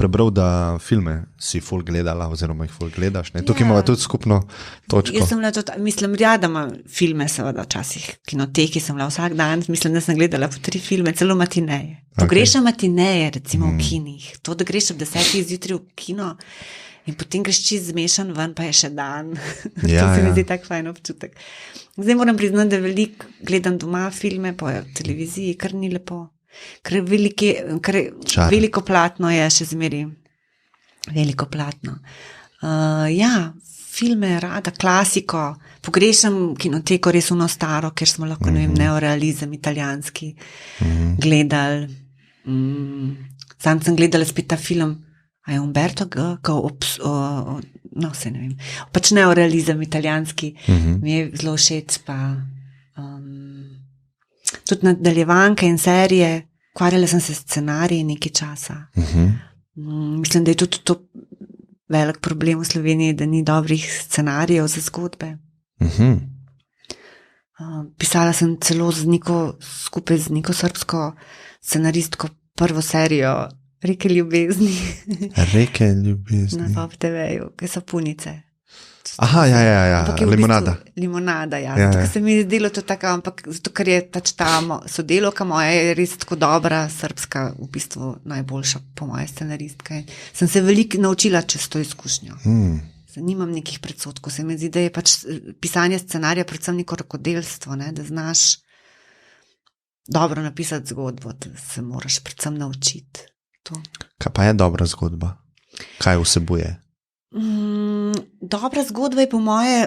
prebral, da filme si ful gledala, oziroma jih ful gledaš. Ne? Tukaj imamo tudi skupno točko. Jaz sem mislim, da imam filme, seveda, včasih kinoteki sem bila vsak dan, mislim, da sem gledala po 3 filme, celo matineje. Pogrešam matineje, recimo v kinih. To, da greš ob 10 zjutraj v kino in potem greš čist zmešan ven, pa je še dan. To se mi zdi tak fajn občutek. Zdaj moram priznati, da veliko gledam doma filme, po televiziji, kar ni lepo. Ker veliko platno je še zmeri. Veliko platno. Filme rada, klasiko. Pogrešam kinoteko res uno staro, ker smo lahko, ne vem, neorealizem italijanski gledali. Sam sem gledala spet ta film, a je Umberto no, se ne vem. Pač neorealizem italijanski. Mi je zelo všeč, pa tudi nadaljevanke in serije. Ukvarjala sem se s scenariji nekaj časa. Mislim, da je tudi to velik problem v Sloveniji, da ni dobrih scenarijev za zgodbe. Pisala sem celo skupaj z neko srbsko scenaristko prvo serijo Reke ljubezni. Reke ljubezni. Na Pop TV-ju, ki so punice. Aha, ja, limonada. Limonada, ja. Tako se mi je zdelo to tako, ampak zato, ker je pač ta sodelovka moja je res tako dobra, srbska, v bistvu najboljša po moje scenaristka. Sem se veliko naučila čez to izkušnjo. Nimam nekih predsodkov. Se mi zdi, da je pač pisanje scenarija predvsem neko rokodelstvo, ne? Da znaš dobro napisati zgodbo, da se moraš predvsem naučiti. To. Kaj pa je dobra zgodba? Kaj vsebuje? Dobra zgodba je po moje,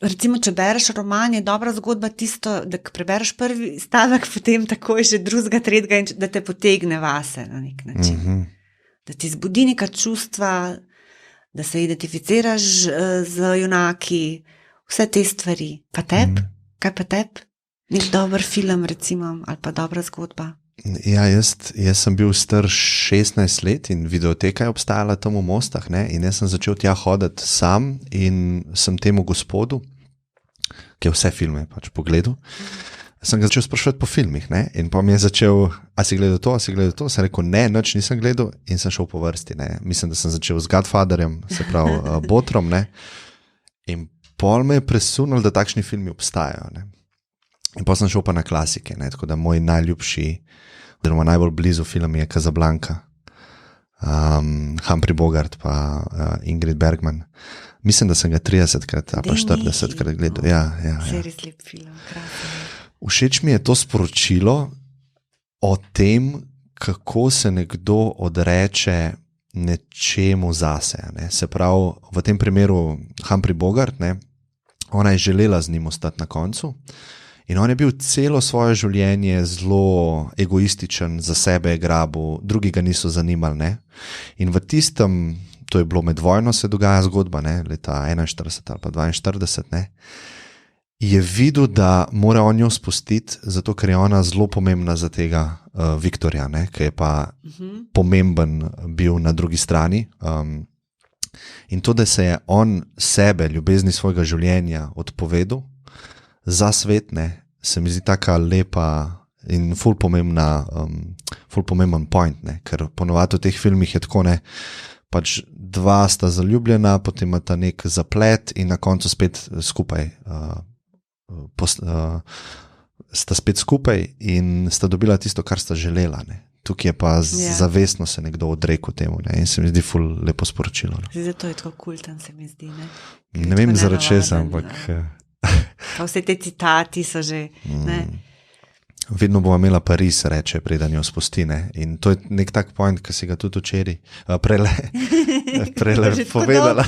recimo, če bereš roman, je dobra zgodba tisto, da prebereš prvi stavek, potem takoj že drugega, tretjega in da te potegne vase na nek način. Da ti zbudi neka čustva, da se identificiraš z junaki, vse te stvari. Pa tebi? Kaj pa tebi? Nek dober film, recimo, ali pa dobra zgodba? Ja, jaz sem bil star 16 let in videoteka je obstajala tam v Mostah, ne? In jaz sem začel tja hoditi sam in sem temu gospodu, ki je vse filme pač pogledal, sem ga začel sprašovati po filmih, ne? In pa mi je začel, a si gledal to, sem rekel, ne, nič nisem gledal in sem šel po vrsti, ne? Mislim, da sem začel z Godfatherjem, se pravi Botrom, ne? In pol me je presunil, da takšni filmi obstajajo, ne? In pa sem šel pa na klasike, ne? Tako da moj najljubši, oziroma najbolj blizu film je Casablanca, Humphrey Bogart pa Ingrid Bergman. Mislim, da sem ga 30krat ali pa 40krat gledal. Ja. Res lep film, krasen. Všeč mi je to sporočilo o tem, kako se nekdo odreče nečemu zase. Ne? Se pravi, v tem primeru Humphrey Bogart, ne? Ona je želela z njim ostati na koncu in on je bil celo svoje življenje zelo egoističen, za sebe je grabil, drugi ga niso zanimali. Ne? In v tistem, to je bilo med vojno, se dogaja zgodba, ne? Leta 41 ali pa 42, ne? Je videl, da mora on jo spustiti, zato ker je ona zelo pomembna za tega Viktorja, ne? Ki je pa pomemben bil na drugi strani. In to, da se je on sebe, ljubezni svojega življenja odpovedal za svet, ne, se mi zdi taka lepa in ful pomemben point, ne, ker ponovadi v teh filmih je tako, ne, pač dva sta zaljubljena, potem imata nek zaplet in na koncu spet skupaj sta spet skupaj in sta dobila tisto, kar sta želela, ne. Tukaj je pa zavestno se nekdo odrekel temu, ne? In se mi zdi ful lepo sporočilo. No? Zato je tako kulten, se mi zdi. Ne vem zaradi česa, ampak... Pa vse te citati so že... Vedno bova imela Pariz, reče, preden jo spusti. Ne? In to je nek tak point, ki si ga tudi včeraj prele povedala.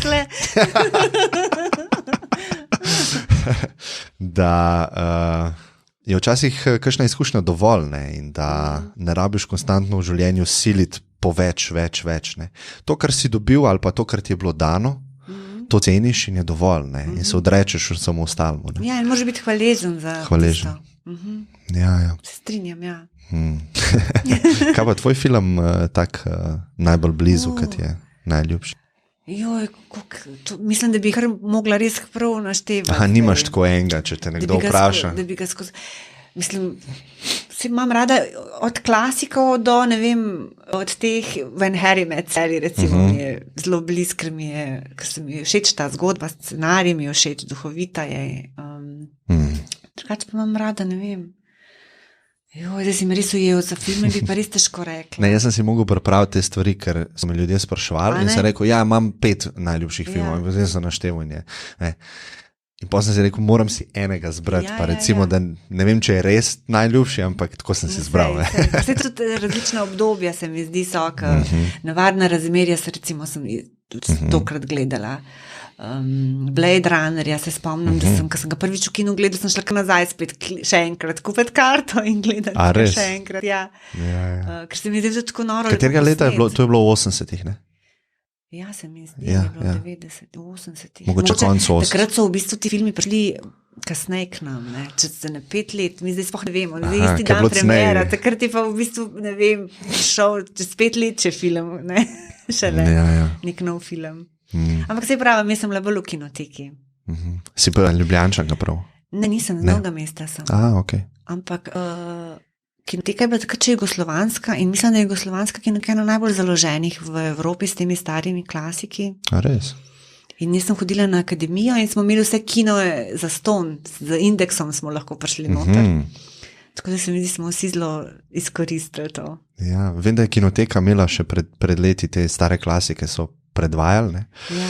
Da... je včasih kakšna izkušnja dovolj, ne? In da ne rabiš konstantno v življenju siliti po več. Ne? To, kar si dobil ali pa to, kar ti je bilo dano, to ceniš in je dovolj, ne? In se odrečeš samo ostalmu. Ne? Ja, in moraš biti hvaležen za hvaležen. Ja. Se strinjam, ja. Kaj pa tvoj film tak najbolj blizu, kad je najljubši? Joj, mislim, da bi kar mogla res prav naštevati. Aha, nimaš tako enega, če te nekdo vpraša. Mislim, imam rada od klasikov do, ne vem, od teh When Harry Met Sally, recimo, mi je zelo bliz, ker se mi je všeč ta zgodba, scenarij mi je všeč, duhovita je. Drugače pa imam rada, ne vem. Joj, da si me res ujel za filme, bi pa res težko rekla. Ne, jaz sem si mogel pripraviti te stvari, ker so me ljudje spraševali in sem rekel, ja, imam 5 najljubših filmov in potem sem naštevanje. In potem sem si rekel, moram si enega zbrati, pa recimo, da ne vem, če je res najljubši, ampak tako sem si zbral. Vse tudi različna obdobja se mi zdi so, navadna razmerja se recimo sem tokrat gledala. Blade Runner, se spomnim, da sem, ko sem ga prvič v kinu gledal, sem šla nazaj spet še enkrat kupiti karto in gledati še enkrat. Ja. Ker se mi zdi tako noro. Katerega leta je bilo? To je bilo v 80-ih, ne? Ja, se mi zdi, da je bilo 90, 80-ih. Mogoče koncu 80. Takrat so v bistvu ti filmi prišli kasneje k nam, ne? Če se ne 5 let, mi zdaj sploh ne vemo, zdaj isti dan premiera, takrat je pa v bistvu, ne vem, šel čez 5 let, če film, ne? Šele nek nov film. Ampak se pravi, jaz sem bila bolj v kinoteki. Si pa Ljubljančanka prav? Ne, nisem, z Novega mesta sem. Okay. Ampak kinoteka je bila takrat jugoslovanska in mislim, da je jugoslovanska kinoteka ena najbolj založenih v Evropi s temi starimi klasiki. Res? In jaz sem hodila na akademijo in smo imeli vse kino za ston, z indeksom smo lahko prišli noter. Tako da se mi zdi, smo vsi zelo izkoristili to. Ja, vem, da je kinoteka imela še pred leti te stare klasike, so predvajali, ne? Ja.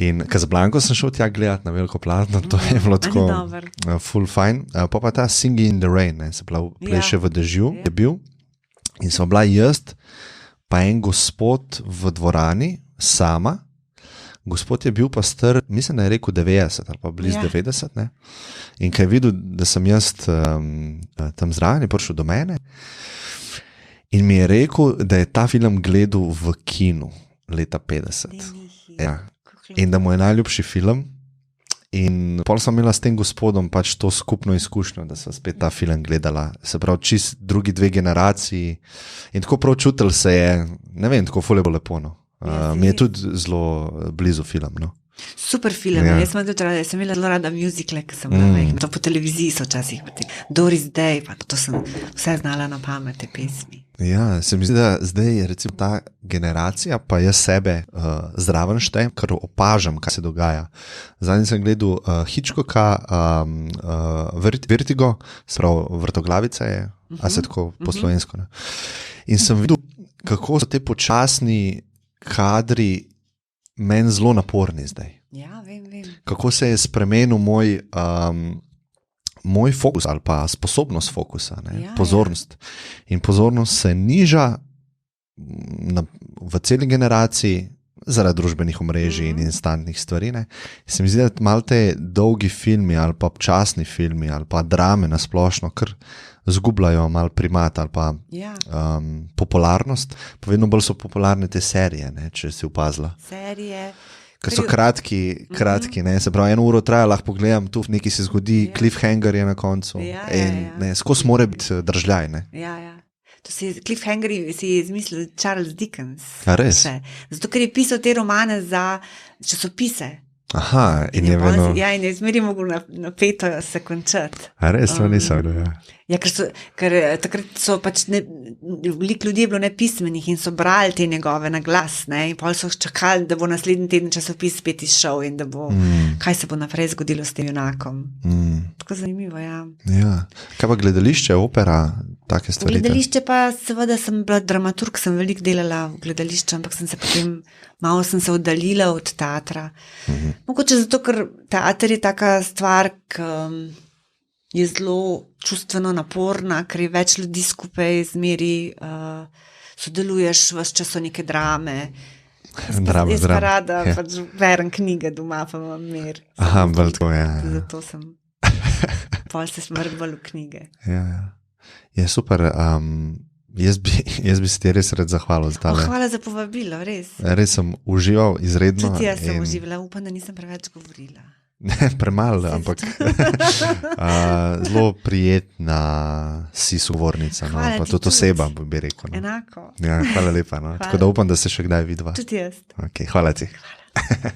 In Casablanco sem šel tja gledati na veliko platno, to je bilo tako full fine. Pa ta Singing in the Rain, ne? Se pravi, Pleše v dežju je bil in sem bila jaz, pa en gospod v dvorani, sama. Gospod je bil pa star, mislim, da je rekel 90 ali pa blizu 90, ne? In ko je videl, da sem jaz tam zraven, je prišel do mene in mi je rekel, da je ta film gledal v kinu leta 50. Ja. In da mu je najljubši film. In pol sem imela s tem gospodom pač to skupno izkušnjo, da sem spet ta film gledala. Se pravi, čist drugi 2 generaciji. In tako prav čutil se je, ne vem, tako ful je bilo lepo, no. Mi je tudi zelo blizu film, no. Super film, jaz sem imela zelo rada muzikle, ki sem bila to po televiziji so včasih, Doris Day, pa to sem vse znala na pamet, te pesmi. Ja, se mi zdi, da zdaj je recimo ta generacija, pa jaz sebe zraven štejem, ker opažam, kaj se dogaja. Zadnji sem gledal Hitchcocka, Vertigo, sprav Vrtoglavica je, a se tako po slovensko, ne? In sem videl, kako so te počasni kadri meni zelo naporni zdaj. Ja, vem. Kako se je spremenil moj fokus ali pa sposobnost fokusa, pozornost. In pozornost se niža v celi generaciji zaradi družbenih omrežij in instantnih stvari. Ne. Se mi zdi, da malo te dolgi filmi ali pa občasni filmi ali pa drame na splošno kar zgubljajo malo primat ali pa popularnost. Pa vedno bolj so popularne te serije, ne, če si opazila. Serije. Ker so kratki, ne, se pravi, 1 uro traja, lahko pogledam, tu nekaj se zgodi, cliffhanger je na koncu. Skozi mora biti držljaj, ne. To cliffhangeri si je izmislil Charles Dickens. A res? Zato, ker je pisal te romane za časopise. Aha, in je vedno... Ja, in je zmeri mogel napeto se končati. A res, to nisem vedel, ja. Ja, ker takrat so pač veliko ljudi je bilo nepismenih in so brali te njegove na glas, ne, in pol so čakali, da bo naslednji teden časopis spet izšel in da bo, kaj se bo naprej zgodilo s tem junakom. Tako zanimivo, ja. Ja, kaj pa gledališče, opera, take stvari? Gledališče pa, seveda sem bila dramaturg, sem veliko delala v gledališču, ampak malo sem se oddaljila od teatra. Mogoče zato, ker teater je taka stvar, ki je zelo čustveno naporna, ker je več ljudi skupaj, zmeri sodeluješ ves čas o neke drame. Jaz pa rada pač berem knjige doma, pa imam mir. Aha, bolj tako, ja. Zato sem pol se smrkval v knjige. Ja. Je super. Jaz bi se ti res rad zahvalil za tale. Hvala za povabilo, res. Res sem užival izredno. Tudi jaz sem uživala, upam, da nisem preveč govorila. Ne, premalo, ampak zelo prijetna si sogovornica, no, pa tudi oseba, bi rekel. No. Enako. Ja, hvala lepa. No. Tako da upam, da se še kdaj vidva. Tudi jaz. Okay, hvala ti. Hvala.